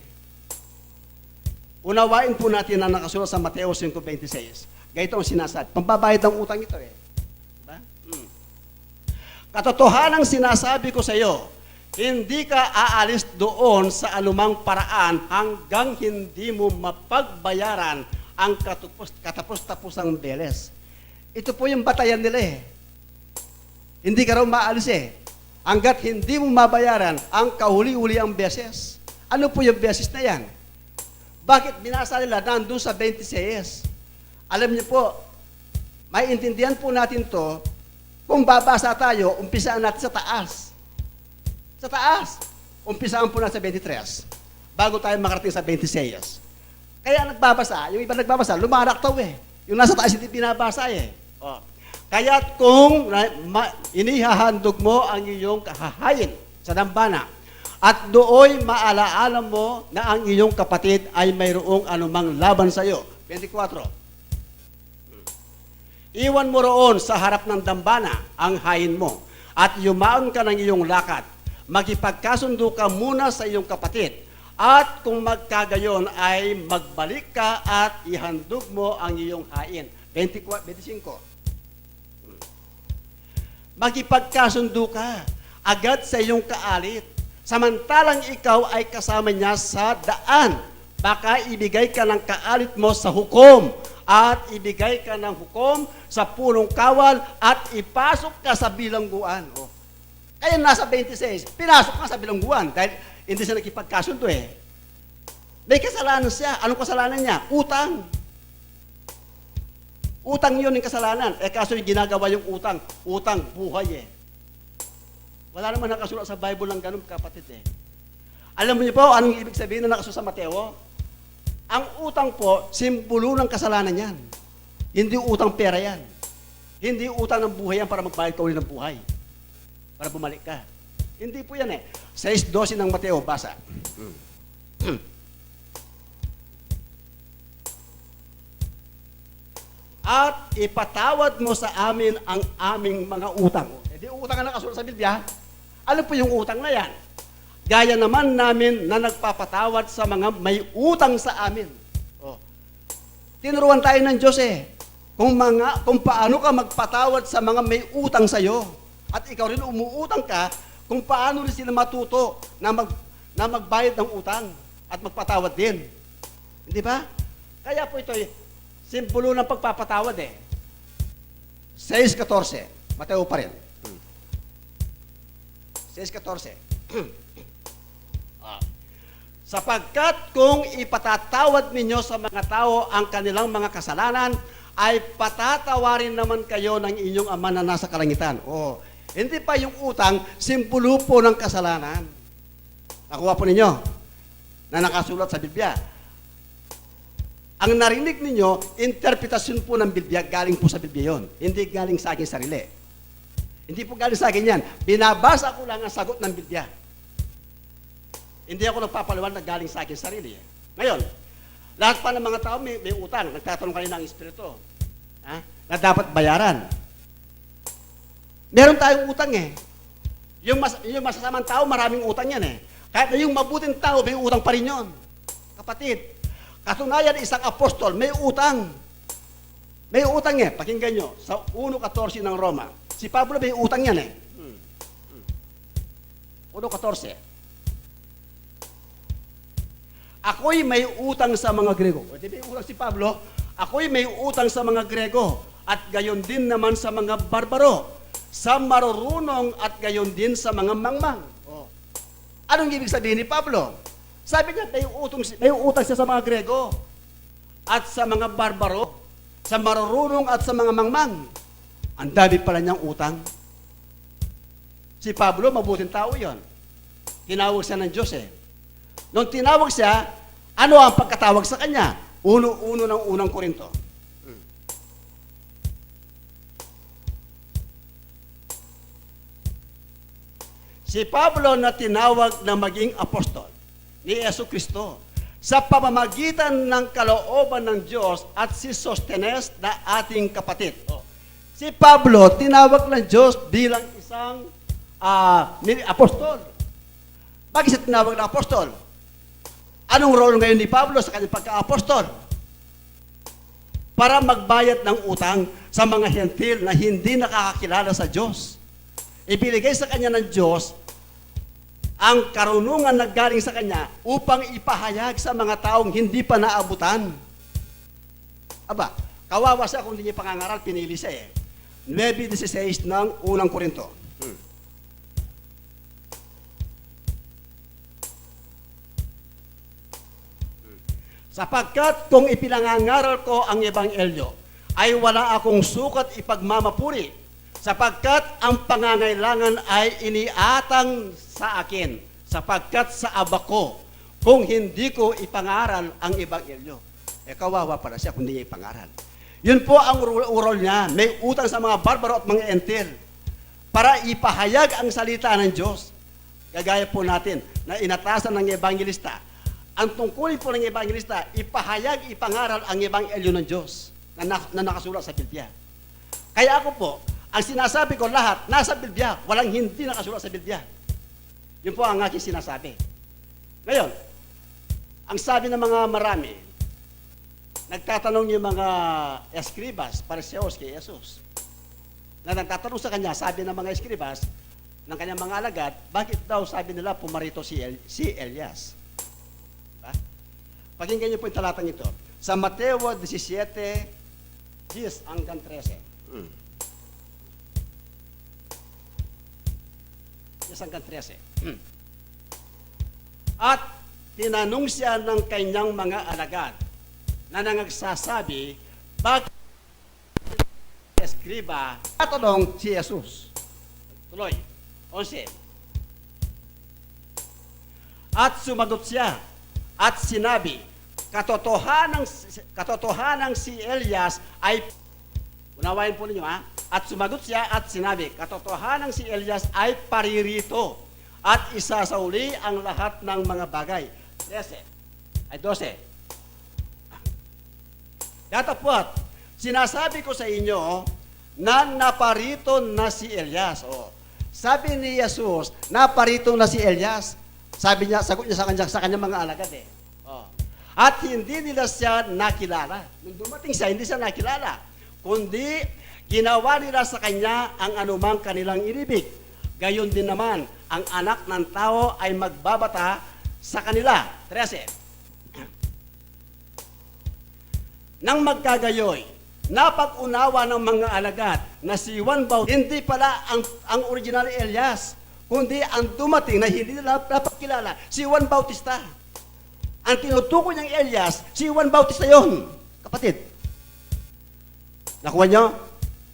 Unawain po natin ang nakasulat sa Mateo 5:26. Ganito ang sinasabi. Pambabayad ng utang ito eh. Diba? Katotohanang sinasabi ko sa iyo, hindi ka aalis doon sa anumang paraan hanggang hindi mo mapagbayaran ang katapos-tapusang beles. Ito po yung batayan nila eh. Hindi ka raw maalis eh. Hanggat hindi mo mabayaran ang kahuli-huli ang beses. Ano po yung beses na yan? Bakit binasa nila nandun sa 26? Alam niyo po, may intindihan po natin to Kung babasa tayo, umpisaan natin sa taas. Sa taas. Umpisaan po natin sa 23, bago tayo makarating sa 26. Kaya nagbabasa, yung iba nagbabasa, lumaraktaw eh. Yung nasa taas hindi binabasa eh. Oh. Kaya kung inihahandog mo ang iyong kahahayin sa dambana, at dooy maalaala mo na ang iyong kapatid ay mayroong anumang laban sa iyo. 24. Iwan mo roon sa harap ng dambana ang hayin mo, at yumaon ka ng iyong lakad. Magipagkasundo ka muna sa iyong kapatid, at kung magkagayon ay magbalik ka at ihandog mo ang iyong hain. 25. Magipagkasundo ka agad sa iyong kaalit, samantalang ikaw ay kasama niya sa daan. Baka ibigay ka ng kaalit mo sa hukom, at ibigay ka ng hukom sa punong kawal, at ipasok ka sa bilangguan. Oh. Kaya nasa 26, pinasok ka sa bilangguan dahil hindi siya nakipagkasundo eh. May kasalanan siya. Anong kasalanan niya? Utang. Utang yun yung kasalanan. Kaso yung ginagawa yung utang, utang buhay eh. Wala naman nakasulat sa Bible ng ganun, kapatid eh. Alam niyo po, anong ibig sabihin na nakasulat sa Mateo? Ang utang po, simbolo ng kasalanan yan. Hindi utang pera yan. Hindi utang ng buhay yan para magbayad ka ulit ng buhay. Para bumalik ka. Hindi po yan eh. 6:12 ng Mateo, basa. At ipatawad mo sa amin ang aming mga utang. Hindi utang ang nakasulat sa Biblia. Ano po yung utang na yan? Gaya naman namin na nagpapatawad sa mga may utang sa amin. Oh. Tinuruan tayo ng Diyos eh. Kung paano ka magpatawad sa mga may utang sa iyo. At ikaw rin umuutang ka, kung paano rin sila matuto na magbayad ng utang at magpatawad din. Hindi ba? Kaya po ito simbolo ng pagpapatawad eh. 6:14. Mateo pa rin. 6:14. Sapagkat kung ipatatawad ninyo sa mga tao ang kanilang mga kasalanan, ay patatawarin naman kayo ng inyong Ama na nasa kalangitan. Oh, hindi pa yung utang, simbolo po ng kasalanan. Nakuha po ninyo na nakasulat sa Biblia. Ang narinig ninyo, interpretasyon po ng Biblia, galing po sa Biblia yon. Hindi galing sa aking sarili. Hindi po galing sa akin yan. Binabasa ko lang ang sagot ng Biblia. Hindi ako nagpapaliwan na galing sa aking sarili. Ngayon, lahat pa ng mga tao may utang. Nagtatanong kanina ang Espiritu na dapat bayaran. Meron tayong utang eh. Yung masasamang tao, maraming utang yan eh. Kahit na yung mabuting tao, may utang pa rin yun. Kapatid, katunayan isang apostol, may utang. May utang eh. Pakinggan nyo, sa 1:14 ng Roma. Si Pablo may utang yan eh. 1:14. Ako'y may utang sa mga Grego. O, di may utang si Pablo. Ako'y may utang sa mga Grego. At gayon din naman sa mga barbaro. Sa marurunong at gayon din sa mga mangmang. Oh. Anong ibig sabihin ni Pablo? Sabi niya, may utang siya sa mga Grego at sa mga barbaro, sa marurunong at sa mga mangmang. Ang dami pala niyang utang. Si Pablo, mabuting tao yon. Tinawag siya ng Diyos eh. Nung tinawag siya, ano ang pagkatawag sa kanya? 1:1 ng unang Korinto. Si Pablo na tinawag na maging apostol ni Jesucristo sa pamamagitan ng kalooban ng Diyos at si Sostenes na ating kapatid. Si Pablo tinawag ng Diyos bilang isang apostol. Bakit siya tinawag na apostol? Anong role ngayon ni Pablo sa kanyang pagka-apostol? Para magbayad ng utang sa mga hentil na hindi nakakakilala sa Diyos. Ibinigay sa kanya ng Diyos ang karunungan na galing sa kanya upang ipahayag sa mga taong hindi pa naabutan. Aba, kawawa siya kung hindi niya pangangaral, pinili siya eh. 9:16 ng unang Korinto. Sapagkat kung ipinangangaral ko ang ebanghelyo, ay wala akong sukat ipagmamapuri, sapagkat ang pangangailangan ay iniatang sa akin, sapagkat sa aba ko, kung hindi ko ipangaral ang ebanghelyo. Kawawa pala siya kung hindi niya ipangaral. Yun po ang role niya. May utang sa mga barbaro at mga entil para ipahayag ang salita ng Diyos. Gagaya po natin na inatasan ng evangelista. Ang tungkulin po ng evangelista, ipahayag, ipangaral ang ebanghelyo ng Diyos na nakasulat sa Biblia. Kaya ako po, ang sinasabi ko lahat, nasa Biblia, walang hindi nakasulat sa Biblia. Yun po ang aking sinasabi. Ngayon, ang sabi ng mga marami, nagtatanong yung mga eskribas, pariseos kay Jesus, na nagtatanong sa kanya, sabi ng mga eskribas, ng kanyang mga alagad, bakit daw sabi nila pumarito si Elias? Diba? Pakinggan niyo po yung talatang ito. Sa Mateo 17, 10 hanggang 13. 10 hanggang 13. At tinanong siya ng kanyang mga alagad na nangagsasabi, bakit eskriba, tatanong si Jesus. Tuloy, 11. At sumagot siya at sinabi, katotohanan si Elias ay, unawain po ninyo ha, at sumagot siya at sinabi, katotohanan si Elias ay paririto at isasauli ang lahat ng mga bagay. 12. Datapwat, sinasabi ko sa inyo na naparito na si Elias. Sabi ni Jesus, naparito na si Elias. Sabi niya, sagot niya sa kanyang mga alagad eh. At hindi nila siya nakilala. Nung dumating siya, hindi siya nakilala. Kundi, ginawa nila sa kanya ang anumang kanilang inibig. Gayon din naman, ang anak ng tao ay magbabata sa kanila. 13. Nang magkagayoy, napag-unawa ng mga alagad na si Juan Bautista, hindi pala ang original Elias, kundi ang dumating na hindi nila napagkilala, si Juan Bautista. Ang tinutukoy niyang Elias, si Juan Bautista yon, kapatid. Nakuha niyo?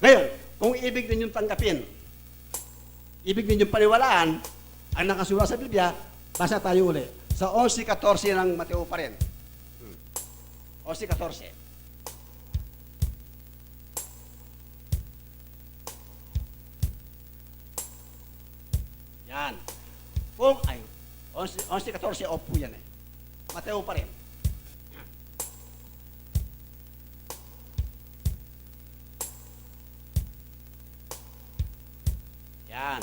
Ngayon, kung ibig ninyong tanggapin, ibig ninyong paniwalaan, ang nakasulat sa Biblia, basa tayo uli. Sa 11:14 ng Mateo pa rin. 11:14. Yan. Kung, 11:14, off po yan eh. Mateo pa rin. Yan.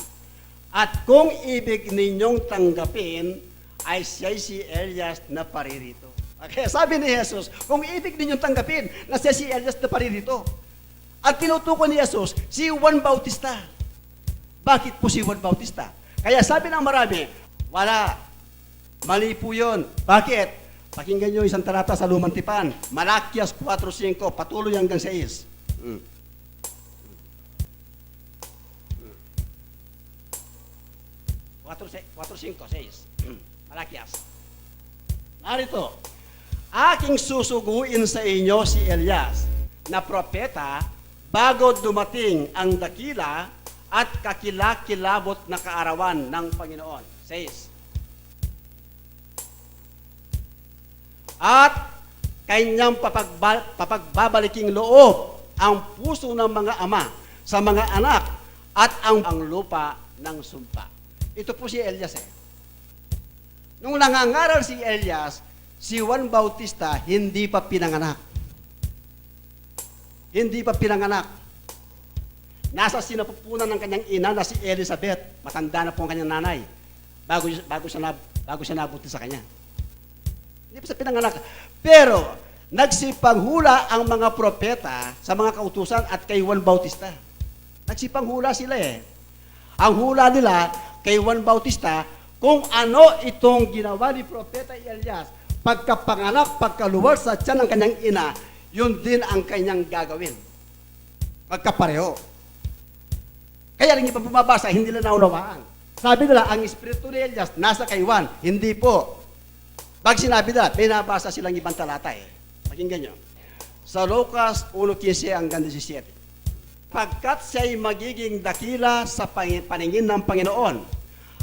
At kung ibig ninyong tanggapin, ay siya'y si Elias na paririto. Okay, sabi ni Jesus, kung ibig ninyong tanggapin, na siya si Elias na paririto. At tinutukoy ni Jesus, si Juan Bautista. Bakit po si Juan Bautista? Kaya sabi ng marami, wala. Mali po yun. Bakit? Pakinggan nyo isang talata sa Lumang Tipan. Malakias 4:5, patuloy hanggang 6. 4:5, 6. Malakias. Narito, aking susuguin sa inyo si Elias na propeta bago dumating ang dakila at kakilakilabot na kaarawan ng Panginoon. 6. At kanyang papagbabaliking loob ang puso ng mga ama sa mga anak at ang lupa ng sumpa. Ito po si Elias eh. Nung nangangaral si Elias, si Juan Bautista hindi pa pinanganak. Hindi pa pinanganak. Nasa sinapupunan ng kanyang ina na si Elizabeth. Matanda na po ang kanyang nanay. Bago siya nabuti sa kanya. Hindi pa siya pinanganak. Pero, nagsipanghula ang mga propeta sa mga kautusan at kay Juan Bautista. Nagsipanghula sila eh. Ang hula nila kay Juan Bautista, kung ano itong ginawa ni Propeta Elias, pagkapanganak, pagkaluwal sa tiyan ng kanyang ina, yun din ang kanyang gagawin. Magkapareho. Kaya rin yung bumabasa, hindi nila naunawaan. Sabi nila, ang espiritu ni Elias nasa kay Juan. Hindi po. Pag sinabi nila, binabasa silang ibang talata eh. Pakinggan nyo. Sa Lucas 1:15 hanggang 17. pagkat siya'y magiging dakila sa paningin ng Panginoon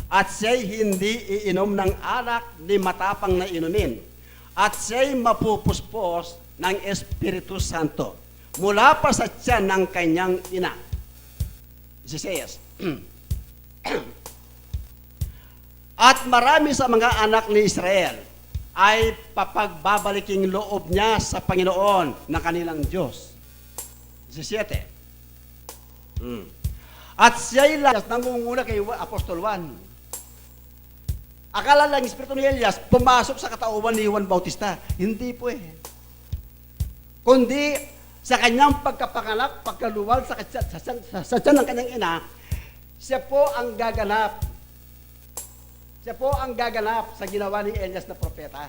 at siya'y hindi iinom ng alak ni matapang na inumin at siya'y mapupuspos ng Espiritu Santo mula pa sa tiyan ng kanyang ina. 16. At marami sa mga anak ni Israel ay papagbabaliking loob niya sa Panginoon na kanilang Diyos. 17. At siya'y nangunguna kay Apostol Juan. Akala lang Espiritu ni Elias pumasok sa katauhan ni Juan Bautista. Hindi po eh. Kundi sa kanyang pagkapanganak, pagkaluwal sa tiyan ng kanyang ina, siya po ang gaganap. Siya po ang gaganap sa ginawa ni Elias na propeta.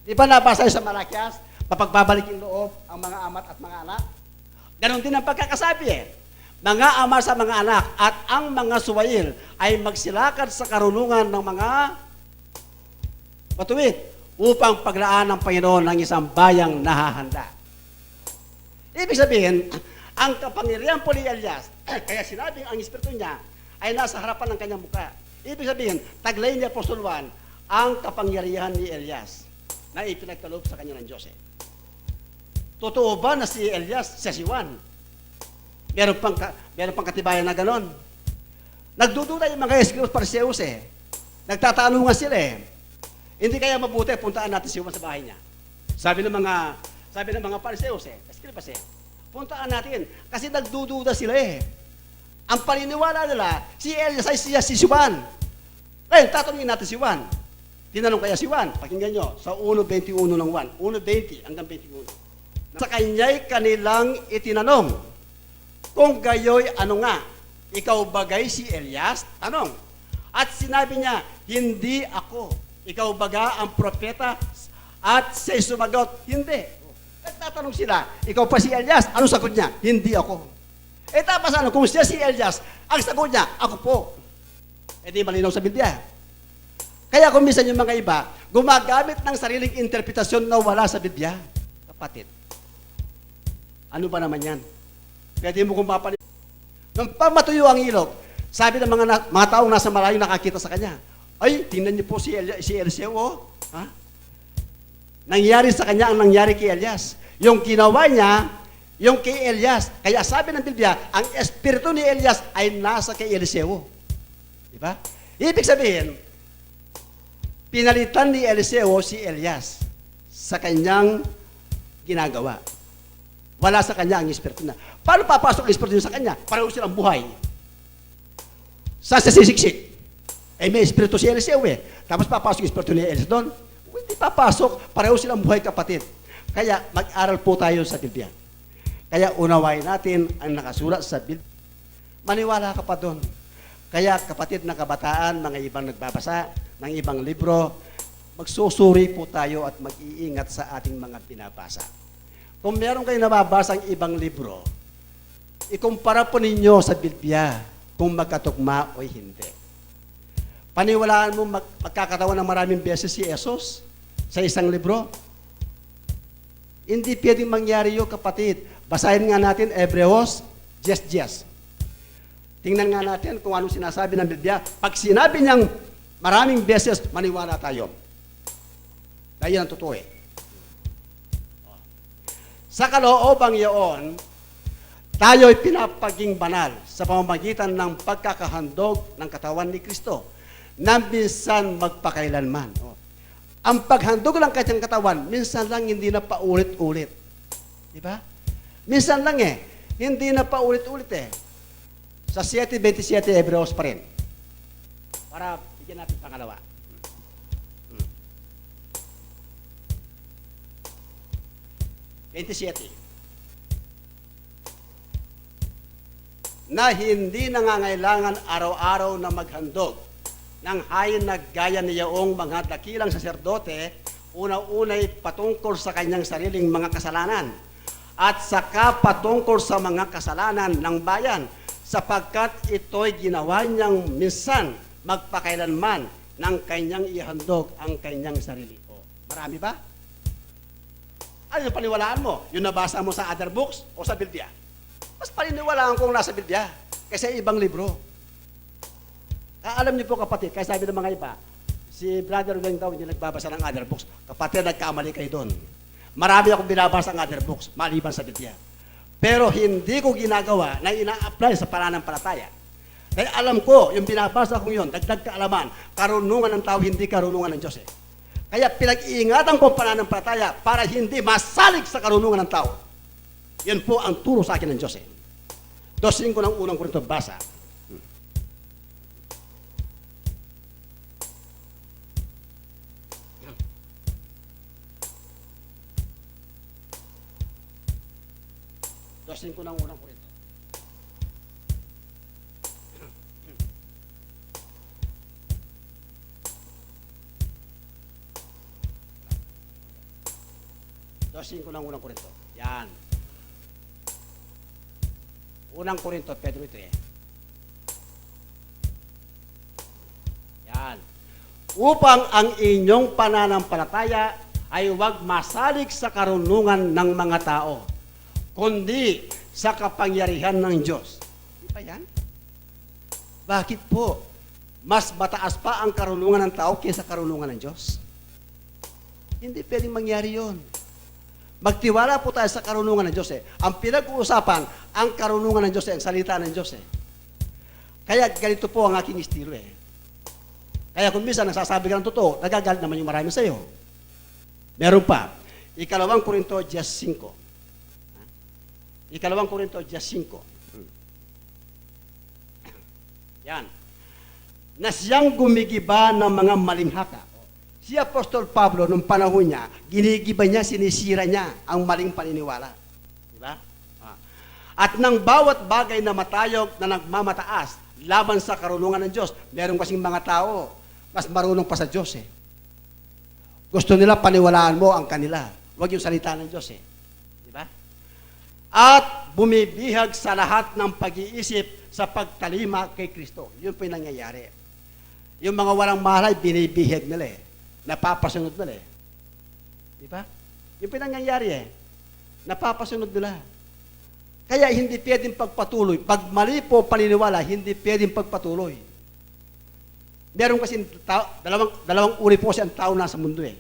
Di ba nabasa sa Malakias, papagbabalik yung loob ang mga amat at mga anak? Ganon din ang pagkakasabi eh. Mga ama sa mga anak at ang mga suwail ay magsilakad sa karunungan ng mga matuwid upang paglaan ng Panginoon ng isang bayang nahahanda. Ibig sabihin, ang kapangyarihan po ni Elias, kaya sinabing ang espiritu niya ay nasa harapan ng kanyang mukha. Ibig sabihin, taglay ni Apostol Juan ang kapangyarihan ni Elias na ipinagkaloob sa kanya ng Diyos. Totoo ba na si Elias, si Juan? Meron pang katibayan na ganon. Nagdududa yung mga Eskrios Pariseos eh. Nagtatanungan sila eh. Hindi kaya mabuti, puntaan natin si Juan sa bahay niya. Sabi ng mga Pariseos eh, Eskrios eh, puntaan natin. Kasi nagdududa sila eh. Ang paniniwala nila, si Elias ay si Juan. Ngayon, tatanungin natin si Juan. Tinanong kaya si Juan, pakinggan nyo, sa 1.21 ng Juan, 1.20 hanggang 21. Sa kanya'y kanilang itinanong, kung gayoy ano nga, ikaw bagay si Elias? Tanong. At sinabi niya, hindi ako. Ikaw baga ang propeta? At siya'y sumagot, hindi. Nagtatanong sila, ikaw pa si Elias? Anong sagot niya? Hindi ako. Tapos ano, kung siya si Elias, ang sagot niya, ako po. Di malinaw sa Biblia. Kaya kung minsan yung mga iba, gumagamit ng sariling interpretasyon na wala sa Biblia. Kapatid, ano ba naman yan? Pwede mo kung mapanin. Nung pamatuyo ang ilog, sabi ng mga taong nasa malayo nakakita sa kanya, ay, tingnan niyo po si Eliseo, oh. Ha? Nangyari sa kanya ang nangyari kay Elias. Yung ginawa niya, yung kay Elias. Kaya sabi ng Biblia, ang espiritu ni Elias ay nasa kay Eliseo. Diba? Ibig sabihin, pinalitan ni Eliseo si Elias sa kanyang ginagawa. Wala sa kanya ang espiritu na. Paano papasok ang espiritu sa kanya? Pareho silang buhay. Sa sisiksik. May espiritu si Eliseo eh. Tapos papasok ang espiritu ni Elias doon. Hindi papasok. Pareho silang buhay, kapatid. Kaya mag-aral po tayo sa Biblia. Kaya unawain natin ang nakasulat sa Biblia. Maniwala ka pa doon. Kaya kapatid na kabataan, mga ibang nagbabasa ng ibang libro, magsusuri po tayo at mag-iingat sa ating mga binabasa. Kung meron kayo nababasang ibang libro, ikumpara po ninyo sa Biblia kung magkatugma o hindi. Paniwalaan mo magkakatawan ng maraming beses si Jesus sa isang libro? Hindi pwedeng mangyari yun, kapatid. Basahin nga natin Hebreos 10:10. Tingnan nga natin kung anong sinasabi ng Biblia. Pag sinabi niyang maraming beses, maniwala tayo. Dahil yan ang totoo eh. Sa kaloobang iyon, tayo'y pinapaging banal sa pamamagitan ng pagkakahandog ng katawan ni Kristo na minsan magpakailanman. Ang paghandog ng kanyang katawan, minsan lang, hindi na paulit-ulit. Di ba? Minsan lang eh. Hindi na paulit-ulit eh. Sa 7:27, Hebreos pa rin. Para bigyan natin pangalawa. Na hindi nangangailangan araw-araw na maghandog ng hayin na gaya niyaong mga dakilang saserdote, una-unay patungkol sa kanyang sariling mga kasalanan at saka patungkol sa mga kasalanan ng bayan, sapagkat ito'y ginawa niyang minsan magpakailanman ng kanyang ihandog ang kanyang sarili. Marami ba? Ano yung paniwalaan mo? Yung nabasa mo sa other books o sa Biblia? Mas paniniwalaan kong nasa Biblia kaysa ibang libro. Alam niyo po kapatid, kaya sabi ng mga iba, si Brother Weng daw hindi nagbabasa ng other books. Kapatid, nagkamali kayo doon. Marami akong binabasa ng other books, maliban sa Biblia. Pero hindi ko ginagawa na ina-apply sa pananampalataya. Dahil alam ko, yung binabasa kong yun, dagdag kaalaman, karunungan ng tao, hindi karunungan ng Diyos eh. Kaya pinag-iingatan ko ang pananampalataya para hindi masalig sa karunungan ng tao. Yun po ang turo sa akin ng Diyos eh. 2:5 ng unang Korinto, basa. Ko ng unang Korinto. Ko ng unang Korinto. Yan. Unang Korinto, Pedro ito eh. Yan. Upang ang inyong pananampalataya ay huwag masalig sa karunungan ng mga tao, kundi sa kapangyarihan ng Diyos. Di ba yan? Bakit po? Mas mataas pa ang karunungan ng tao kaysa karunungan ng Diyos? Hindi pwedeng mangyari yun. Magtiwala po tayo sa karunungan ng Diyos eh. Ang pinag-uusapan, ang karunungan ng Diyos eh, ang salita ng Diyos eh. Kaya ganito po ang aking estilo eh. Kaya kung minsan nagsasabi ka ng totoo, nagagalit naman yung marami sa iyo. Meron pa. Ikalawang Korinto 10:5. Ikalawang Korinto 10:5. Yan. Na siyang gumigiba ng mga malinghaka. Si Apostol Pablo, nung panahon niya, ginigiba niya, sinisira niya ang maling paniniwala. Diba? At ng bawat bagay na matayog na nagmamataas laban sa karunungan ng Diyos, meron kasing mga tao, mas marunong pa sa Diyos eh. Gusto nila paniwalaan mo ang kanila. Huwag yung salita ng Diyos eh. Diba? At bumibihag sa lahat ng pag-iisip sa pagtalima kay Kristo. Yun po yung nangyayari. Yung mga walang malay, binibihag nila eh. Napapasunod nila eh. Diba? Yun po yung nangyayari eh. Napapasunod nila. Kaya hindi pwedeng pagpatuloy. Pag mali po paniniwala, hindi pwedeng pagpatuloy. Meron kasi dalawang uri po kasi ang tao nasa mundo eh.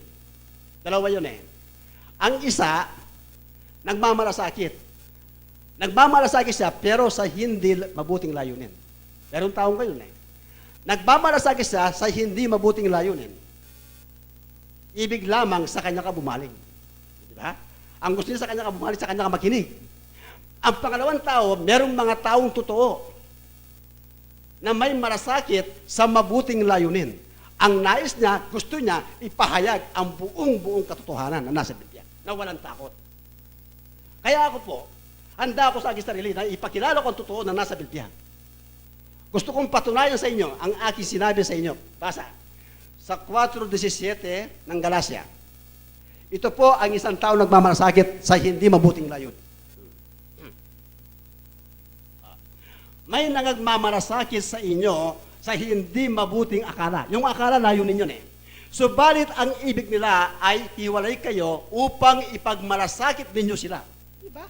Dalawa yun eh. Ang isa, nagmamalasakit. Nagmamalasakit siya pero sa hindi mabuting layunin. Meron taong gayon eh. Nagmamalasakit siya sa hindi mabuting layunin. Ibig lamang sa kanya ka bumaling. Diba? Ang gusto niya sa kanya ka bumaling, sa kanya ka makinig. Ang pangalawang tao, merong mga taong totoo na may malasakit sa mabuting layunin. Ang nais niya, gusto niya, ipahayag ang buong katotohanan na nasa Biblia, na walang takot. Kaya ako po, handa ako sa aking sarili na ipakilala ko ang totoo na nasa Biblia. Gusto kong patunayan sa inyo ang aking sinabi sa inyo. Basa. Sa 4:17 ng Galacia. Ito po ang isang tao nagmamalasakit sa hindi mabuting layunin. May nagmamalasakit sa inyo sa hindi mabuting akala. Yung akala layunin yun eh. Subalit ang ibig nila ay hiwalay kayo upang ipagmalasakit ninyo sila. Diba?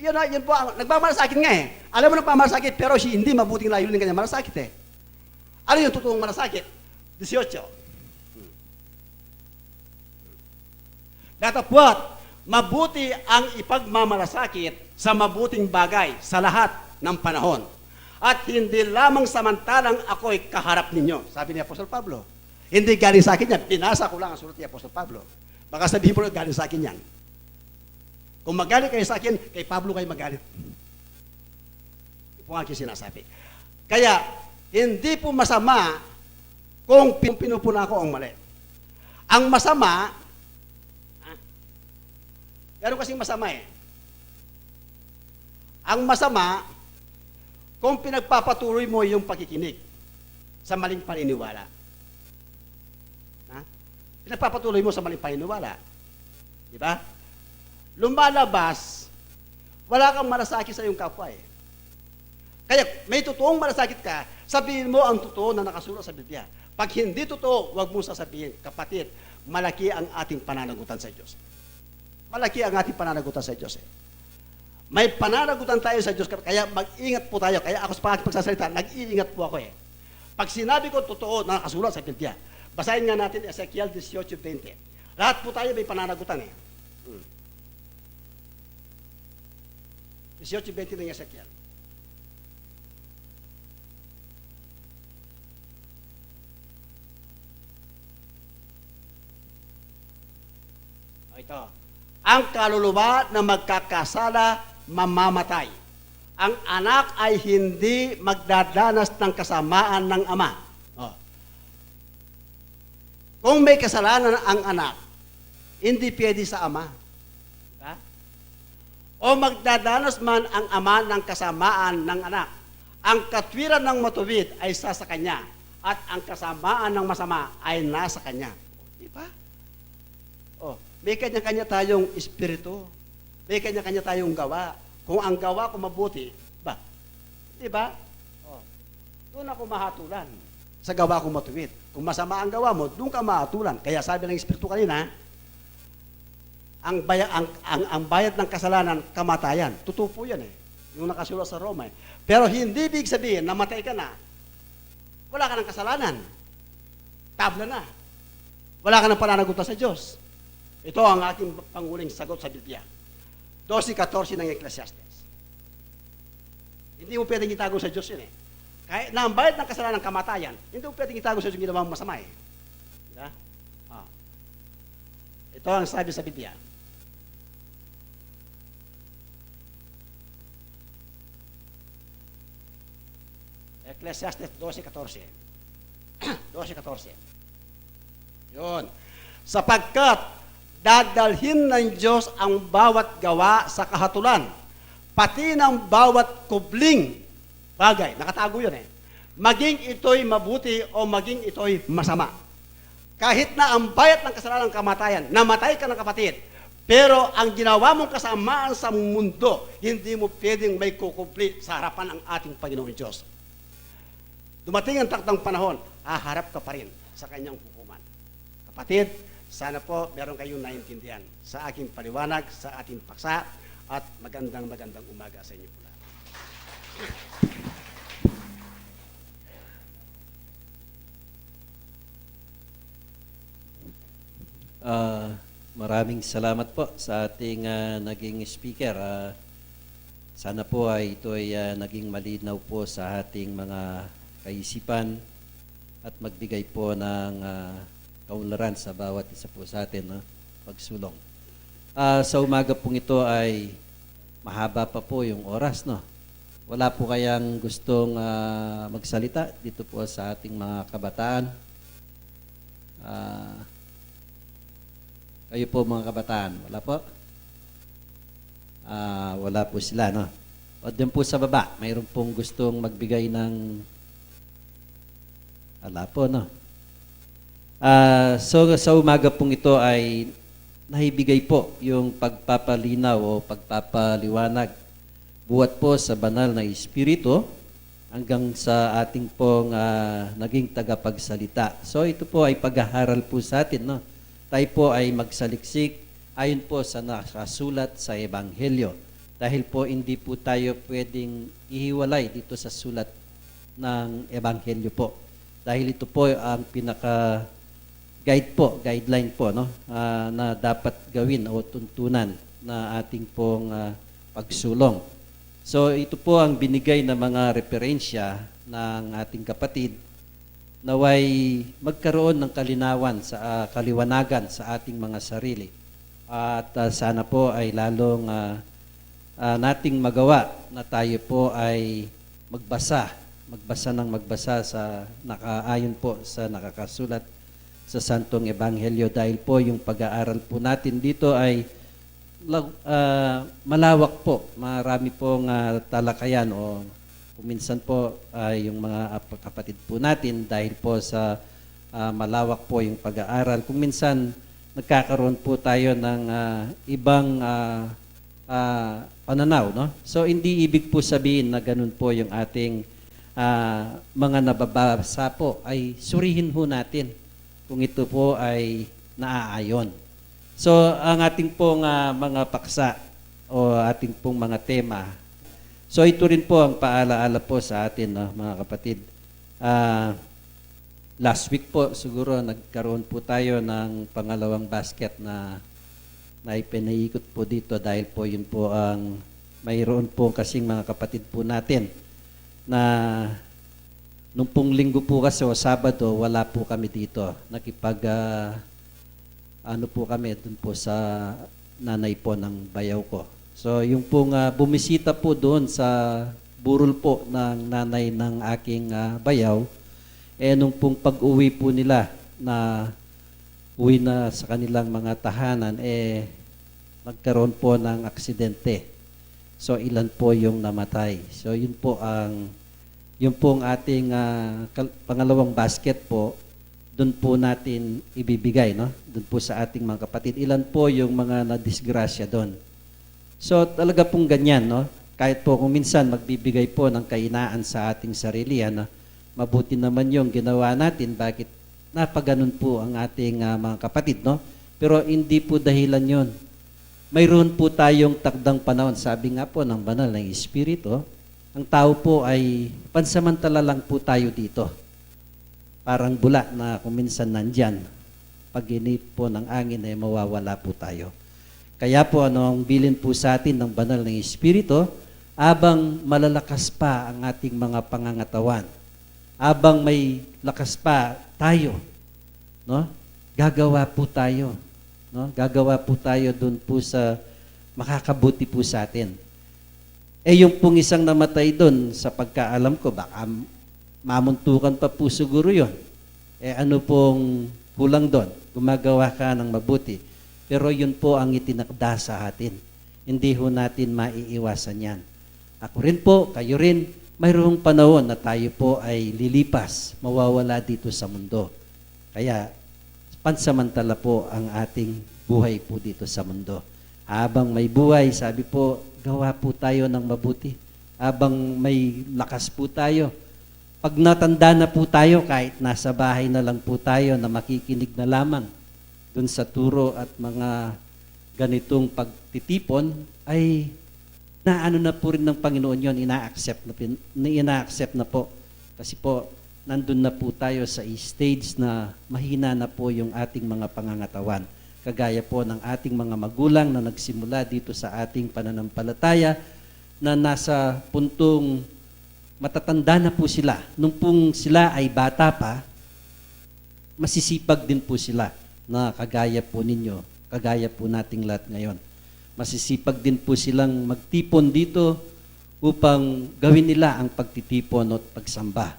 Yun po, nagmamalasakit nga eh. Alam mo nagmamalasakit pero hindi mabuting layunin kanya malasakit eh. Ano yung totoong malasakit? 18. Datapwat, mabuti ang ipagmamalasakit sa mabuting bagay sa lahat ng panahon. At hindi lamang samantalang ako'y kaharap ninyo. Sabi ni Apostol Pablo. Hindi galing sa akin yan. Pinasa ko lang ang sulat ni Apostol Pablo. Baka sabihin mo na galing sa akin yan. Kung magalit kayo sa akin, kay Pablo kayo magalit. Ito po ang aking sinasabi. Kaya, hindi po masama kung pinupuna ko ang mali. Ang masama, meron kasing masama eh. Ang masama, kung pinagpapatuloy mo yung pakikinig sa maling paniniwala. Pinagpapatuloy mo sa maling paniniwala. Di ba? Lumalabas, wala kang malasakit sa iyong kapwa eh. Kaya may totoong malasakit ka, sabihin mo ang totoo na nakasulat sa Biblia. Pag hindi totoo, huwag mo sasabihin, kapatid, malaki ang ating pananagutan sa Diyos. Malaki ang ating pananagutan sa Diyos. May pananagutan tayo sa Diyos, kaya mag-ingat po tayo. Kaya ako sa pagsasalita, nag-iingat po ako eh. Pag sinabi ko totoo na nakasulat sa Biblia, basahin nga natin Ezekiel 18:20. Lahat po tayo may pananagutan eh. 18:20 ng Ezekiel. Ito. Ang kaluluwa na magkakasala, mamamatay. Ang anak ay hindi magdadanas ng kasamaan ng ama. Oh. Kung may kasalanan ang anak, hindi pwede sa ama. Diba? O magdadanas man ang ama ng kasamaan ng anak, ang katwiran ng matuwid ay sa kanya, at ang kasamaan ng masama ay nasa kanya. Diba? Oh, may kanya-kanya tayong espiritu. May kanya-kanya tayong gawa. Kung ang gawa ko mabuti, ba? Di ba? Oh, doon ako mahatulan sa gawa ko matuwid. Kung masama ang gawa mo, doon ka mahatulan. Kaya sabi ng espiritu kanina, ang bayad ng kasalanan, kamatayan. Totoo po yan eh. Yung nakasulat sa Roma eh. Pero hindi ibig sabihin, namatay ka na, wala ka ng kasalanan. Tabla na. Wala ka ng pananagutan sa Diyos. Ito ang aking panguling sagot sa Biblia. 12:14 ng Ecclesiastes. Hindi mo pwedeng itago sa Diyos yun eh. Kahit na ang bayad ng kasalanan ng kamatayan, hindi mo pwedeng itago sa Diyos yung ginawang masama eh. Diba? Ah. Ito ang sabi sa Biblia. Ecclesiastes 12:14. 12:14. Yun. Sapagkat dadalhin ng Diyos ang bawat gawa sa kahatulan, pati ng bawat kubling bagay. Nakatago yun eh. Maging ito'y mabuti o maging ito'y masama. Kahit na ang bayad ng kasalanan ng kamatayan, namatay ka ng kapatid, pero ang ginawa mong kasamaan sa mundo, hindi mo pwedeng may kukubli sa harapan ng ating Panginoon Diyos. Dumating ang taktang panahon, haharap ka pa rin sa kanyang hukuman. Kapatid, sana po meron kayong naintindihan sa aking paliwanag, sa ating paksa, at magandang umaga sa inyo po lahat. Maraming salamat po sa ating naging speaker. Sana po ay ito ay naging malinaw po sa ating mga kaisipan at magbigay po ng kaunlaran sa bawat isa po sa atin, pagsulong. Sa umaga pong ito ay mahaba pa po yung oras, no? Wala po kayang gustong magsalita dito po sa ating mga kabataan? Kayo po mga kabataan, wala po? Wala po sila, no? O din po sa baba, mayroon pong gustong magbigay ng... Wala po, no? So sa umaga pong ito ay naibigay po yung pagpapalinaw o pagpapaliwanag buhat po sa banal na Espiritu hanggang sa ating pong naging tagapagsalita. So ito po ay pag-aaral po sa atin, no? Tayo po ay magsaliksik ayon po sa nakasulat sa Ebanghelyo. Dahil po hindi po tayo pwedeng ihiwalay dito sa sulat ng Ebanghelyo po. Dahil ito po ang guideline po, no? Na dapat gawin o tuntunan na ating pong pagsulong. So ito po ang binigay na mga referensya ng ating kapatid naway magkaroon ng kalinawan sa kaliwanagan sa ating mga sarili. At sana po ay lalong nating magawa na tayo po ay magbasa sa nakaayon po sa nakakasulat sa Santong Ebanghelyo, dahil po yung pag-aaral po natin dito ay malawak po. Marami pong talakayan o kuminsan po yung mga kapatid po natin dahil po sa malawak po yung pag-aaral. Kung minsan nagkakaroon po tayo ng ibang pananaw, no? So hindi ibig po sabihin na ganun po yung ating mga nababasa po, ay surihin ho natin kung ito po ay naaayon. So ang ating pong mga paksa o ating pong mga tema. So ito rin po ang paalaala po sa atin, no, mga kapatid. Last week po siguro nagkaroon po tayo ng pangalawang basket na ipinaikot po dito dahil po yun po ang mayroon po kasing mga kapatid po natin na nung pong linggo po kasi o Sabado wala po kami dito. Ano po kami dun po sa nanay po ng bayaw ko. So yung pong bumisita po doon sa burol po ng nanay ng aking bayaw, nung pong pag-uwi po nila na uwi na sa kanilang mga tahanan, nagkaroon po ng aksidente. So ilan po yung namatay. So yun po ang ating pangalawang basket po, doon po natin ibibigay, no? Doon po sa ating mga kapatid. Ilan po yung mga nadisgrasya doon. So talaga pong ganyan, no? Kahit po kung minsan magbibigay po ng kainaan sa ating sarili, mabuti naman yung ginawa natin, bakit napaganon po ang ating mga kapatid, no? Pero hindi po dahilan yon. Mayroon po tayong takdang panahon, sabi nga po ng banal ng Espiritu, ang tao po ay pansamantala lang po tayo dito. Parang bula na kung minsan nandyan, pag inip po ng angin ay mawawala po tayo. Kaya po ang bilin po sa atin ng banal ng Espiritu, abang malalakas pa ang ating mga pangangatawan, abang may lakas pa tayo, no? Gagawa po tayo, no? Gagawa po tayo doon po sa makakabuti po sa atin. Yung pong isang namatay doon, sa pagkaalam ko, baka mamuntukan pa po siguro yun. Ano pong kulang doon? Gumagawa ka ng mabuti. Pero yun po ang itinakda sa atin. Hindi ho natin maiiwasan yan. Ako rin po, kayo rin, mayroong panahon na tayo po ay lilipas, mawawala dito sa mundo. Kaya, pansamantala po ang ating buhay po dito sa mundo. Habang may buhay, sabi po, gawa po tayo ng mabuti. Habang may lakas po tayo. Pag natanda na po tayo, kahit nasa bahay na lang po tayo na makikinig na lamang dun sa turo at mga ganitong pagtitipon, ay naano na po rin ng Panginoon yon, ina-accept na po. Kasi po, nandun na po tayo sa stage na mahina na po yung ating mga pangangatawan. Kagaya po ng ating mga magulang na nagsimula dito sa ating pananampalataya na nasa puntong matatanda na po sila. Nung pong sila ay bata pa, masisipag din po sila na kagaya po ninyo, kagaya po nating lahat ngayon. Masisipag din po silang magtipon dito upang gawin nila ang pagtitipon at pagsamba.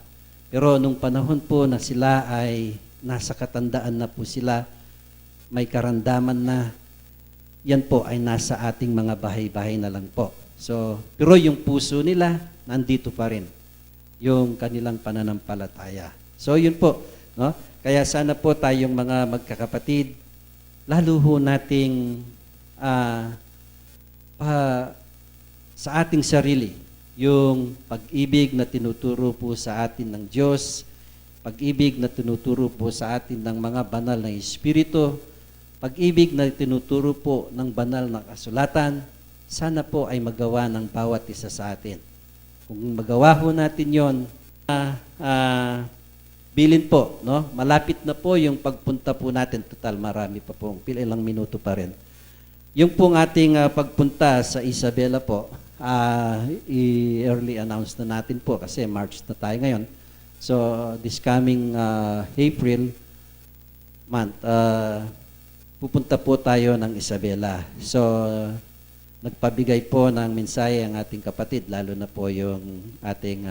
Pero nung panahon po na sila ay nasa katandaan na po sila, may karamdaman na, yan po ay nasa ating mga bahay-bahay na lang po. So, pero yung puso nila, nandito pa rin. Yung kanilang pananampalataya. So, yun po. No? Kaya sana po tayong mga magkakapatid, lalo ho nating sa ating sarili, yung pag-ibig na tinuturo po sa atin ng Diyos, pag-ibig na tinuturo po sa atin ng mga banal na Espiritu, pag-ibig na tinuturo po ng banal na kasulatan, sana po ay magawa ng bawat isa sa atin. Kung magawa ho natin yon, bilin po, no? Malapit na po yung pagpunta po natin. Total, marami pa po. Ilang minuto pa rin. Yung pong ating pagpunta sa Isabela po, i-early announce na natin po kasi March na tayo ngayon. So, this coming April month, pupunta po tayo ng Isabela. So, nagpabigay po ng mensahe ang ating kapatid, lalo na po yung ating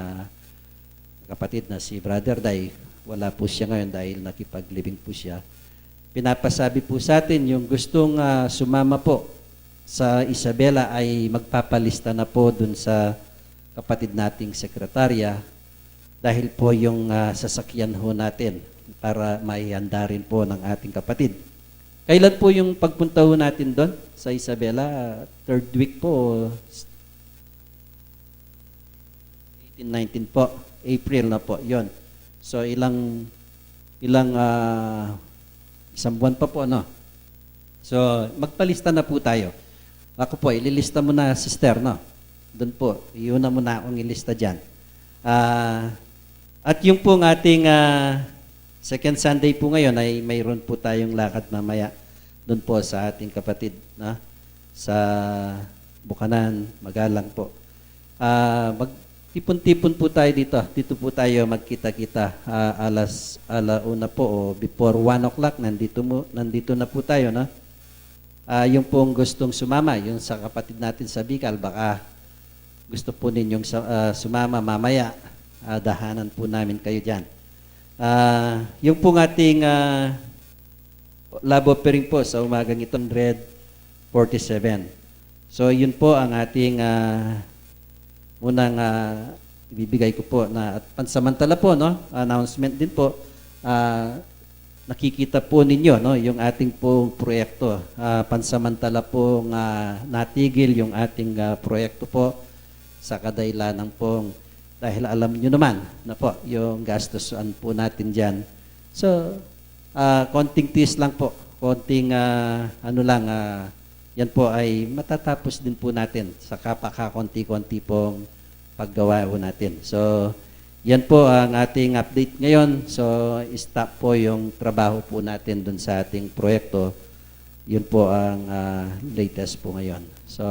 kapatid na si Brother Day. Wala po siya ngayon dahil nakipaglibing po siya. Pinapasabi po sa atin yung gustong sumama po sa Isabela ay magpapalista na po dun sa kapatid nating sekretarya dahil po yung sasakyan ho natin para maihanda rin po ng ating kapatid. Kailan po yung pagpunta ho natin doon sa Isabela? Third week po, 18-19 po, April na po, yon. So isang buwan pa po, no? So magpalista na po tayo. Ako po, ililista mo na, sister, no? Doon po, yun na muna akong ilista dyan. At yung pong ating second Sunday po ngayon ay mayroon po tayong lakad mamaya doon po sa ating kapatid, no? Sa Bukanan, Magalang po. Magtipon-tipon po tayo dito. Dito po tayo magkita-kita alauna po o before 1 o'clock. Nandito na po tayo, no? Yung pong gustong sumama, yung sa kapatid natin sa Bicol, baka gusto po ninyong sumama mamaya, dahanan po namin kayo dyan. Yung pong ating love offering po sa umagang ito, 147. So yun po ang ating unang ibibigay ko po na at pansamantala po, no? Announcement din po. Nakikita po ninyo, no, yung ating pong proyekto. Pansamantala po natigil yung ating proyekto po sa kadailanang pong dahil alam niyo naman na po yung gastusan po natin diyan. So, konting tiis lang po, konting yan po ay matatapos din po natin sa kapakakonti-konti pong paggawa po natin. So, yan po ang ating update ngayon. So, stop po yung trabaho po natin dun sa ating proyekto. Yun po ang latest po ngayon. So,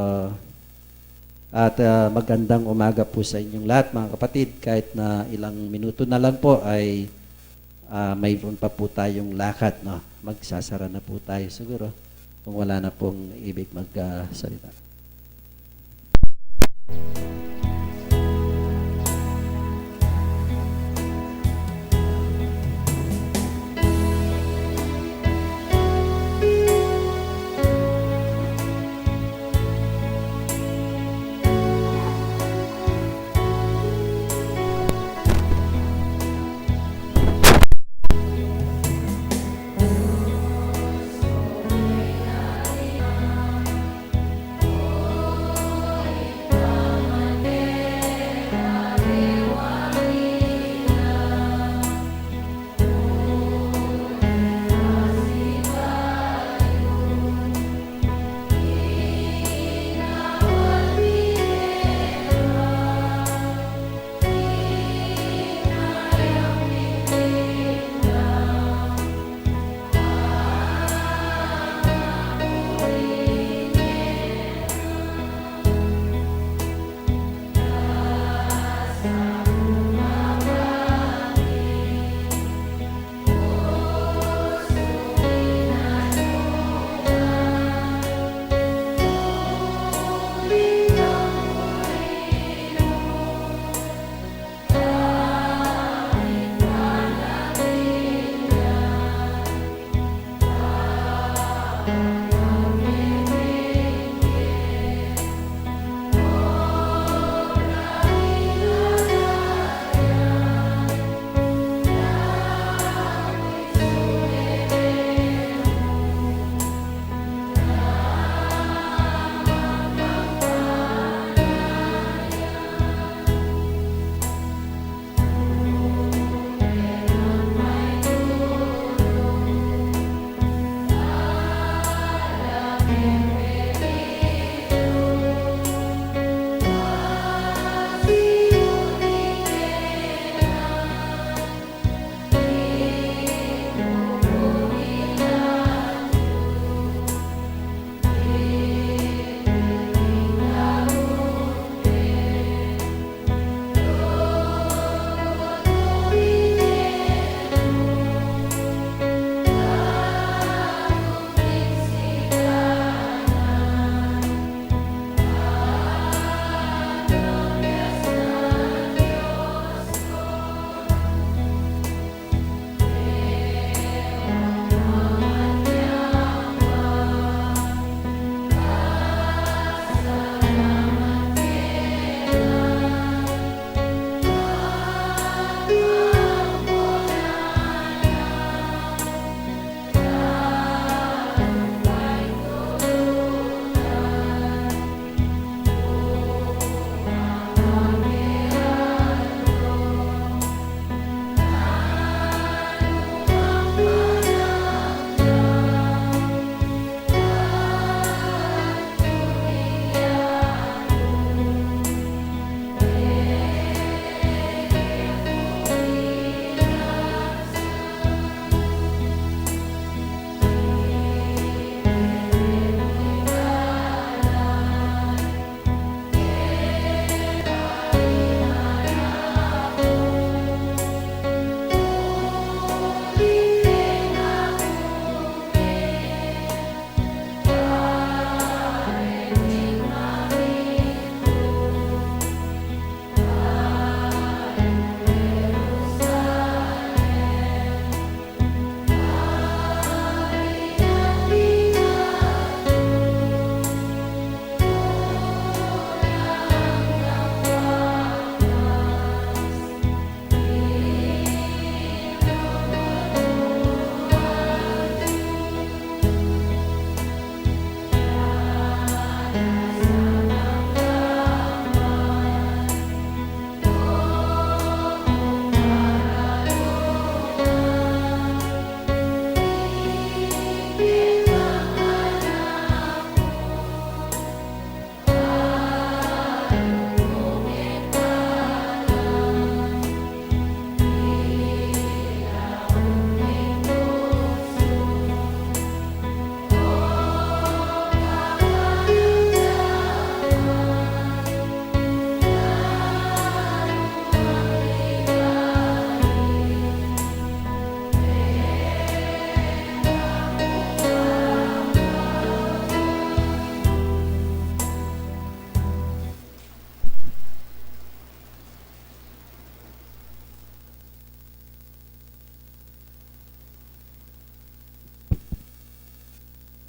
at magandang umaga po sa inyong lahat mga kapatid. Kahit na ilang minuto na lang po ay mayroon pa po tayong lakad. No? Magsasara na po tayo siguro kung wala na pong ibig magsalita.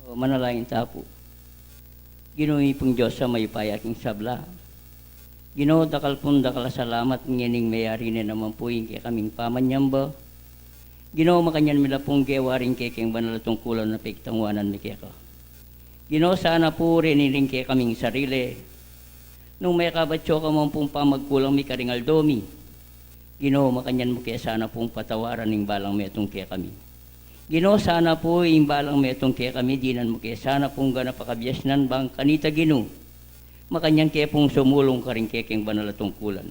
O manalangin tapo. Ginoo pong Diyos sa may payaking sabla. Ginoo dakal pong dakal salamat ngining mayari na naman po yung kay kaming pamanyamba. Ginoo makanyan mila pong gewaring kay keng banal tungkulan na pigtangwanan mi kaya ka. Ginoo sana po riniling kay kaming sarili. Nung may kabatyo ka mong pong pamagkulang mi karingal domi. Ginoo makanyan mo kaya sana pong patawaran ng balang metong kaya kami. Ginoo sana po yung balang metong kaya kami dinan mo kaya sana pong ganapakabyasnan bang kanita Ginoo. Makanyang kaya pong sumulong ka rin kaya keng banal tungkulan.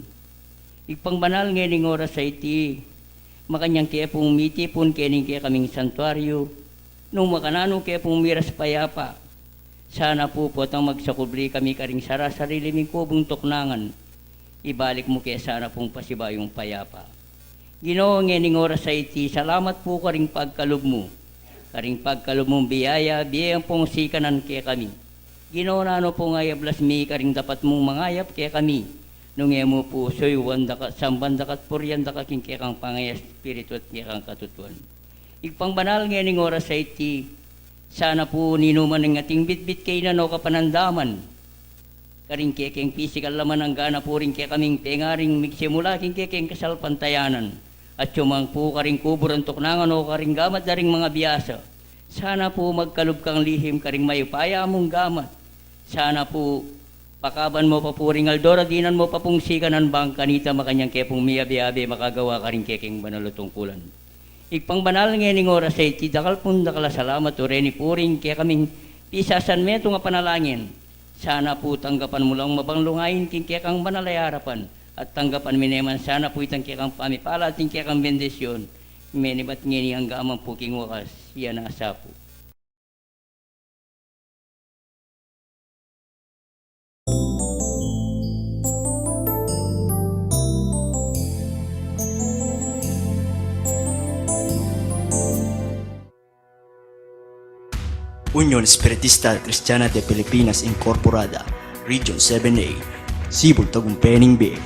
Ipang banal ngayon oras sa iti, makanyang kaya pong mitipon kaya kaming santuaryo, nung makanano kaya pong miras payapa, sana po ang magsakubli kami karing sarili ming kubong tuknangan, ibalik mo kaya sana pong pasibayong payapa. Ginoo ngayon oras sa iti, salamat po karing pagkalob mo, karing pagkalob mong biyayang pong sikanan kaya kami. Ginoo na ano po nga yablas mi karing dapat mong mangayap kaya kami. Nung mo po soy wanda ka sambanda kat puryanda ka king kaya kang pangaya espiritu at kaya kang katutuan. Igpang banal ngayon oras sa iti, sana po ninuman ng ating bitbit kay na no kapanandaman. Karing kaya keng physical laman ang gana po rin kaya kaming pengaring migsimula king kaya keng kasalpantayanan. At sumang po karing kuburan tuknangan o karing gamat daring mga biyasa. Sana po magkalob kang lihim karing mayupaya mong gamat. Sana po pakaban mo pa po ring aldora, dinan mo pa pong sikanan bang kanita makanyang kaya pong miyabi-abi makagawa ka rin keking banalo tungkulan. Igpang banal ngayon oras sa iti, dakal pong dakala salamat o reni po rin kaya kaming pisasan meto nga panalangin. Sana po tanggapan mo lang mabanglungayin king kaya kang banalayarapan at tanggapan mineman sana po itang kaya kang pamipala at kaya kang bendisyon. Menibat ngini ang gamang po king wakas, yan asa po. Unión Espiritista Cristiana de Pilipinas Incorporada, Region 7A, Cebu, Tagumpay, B.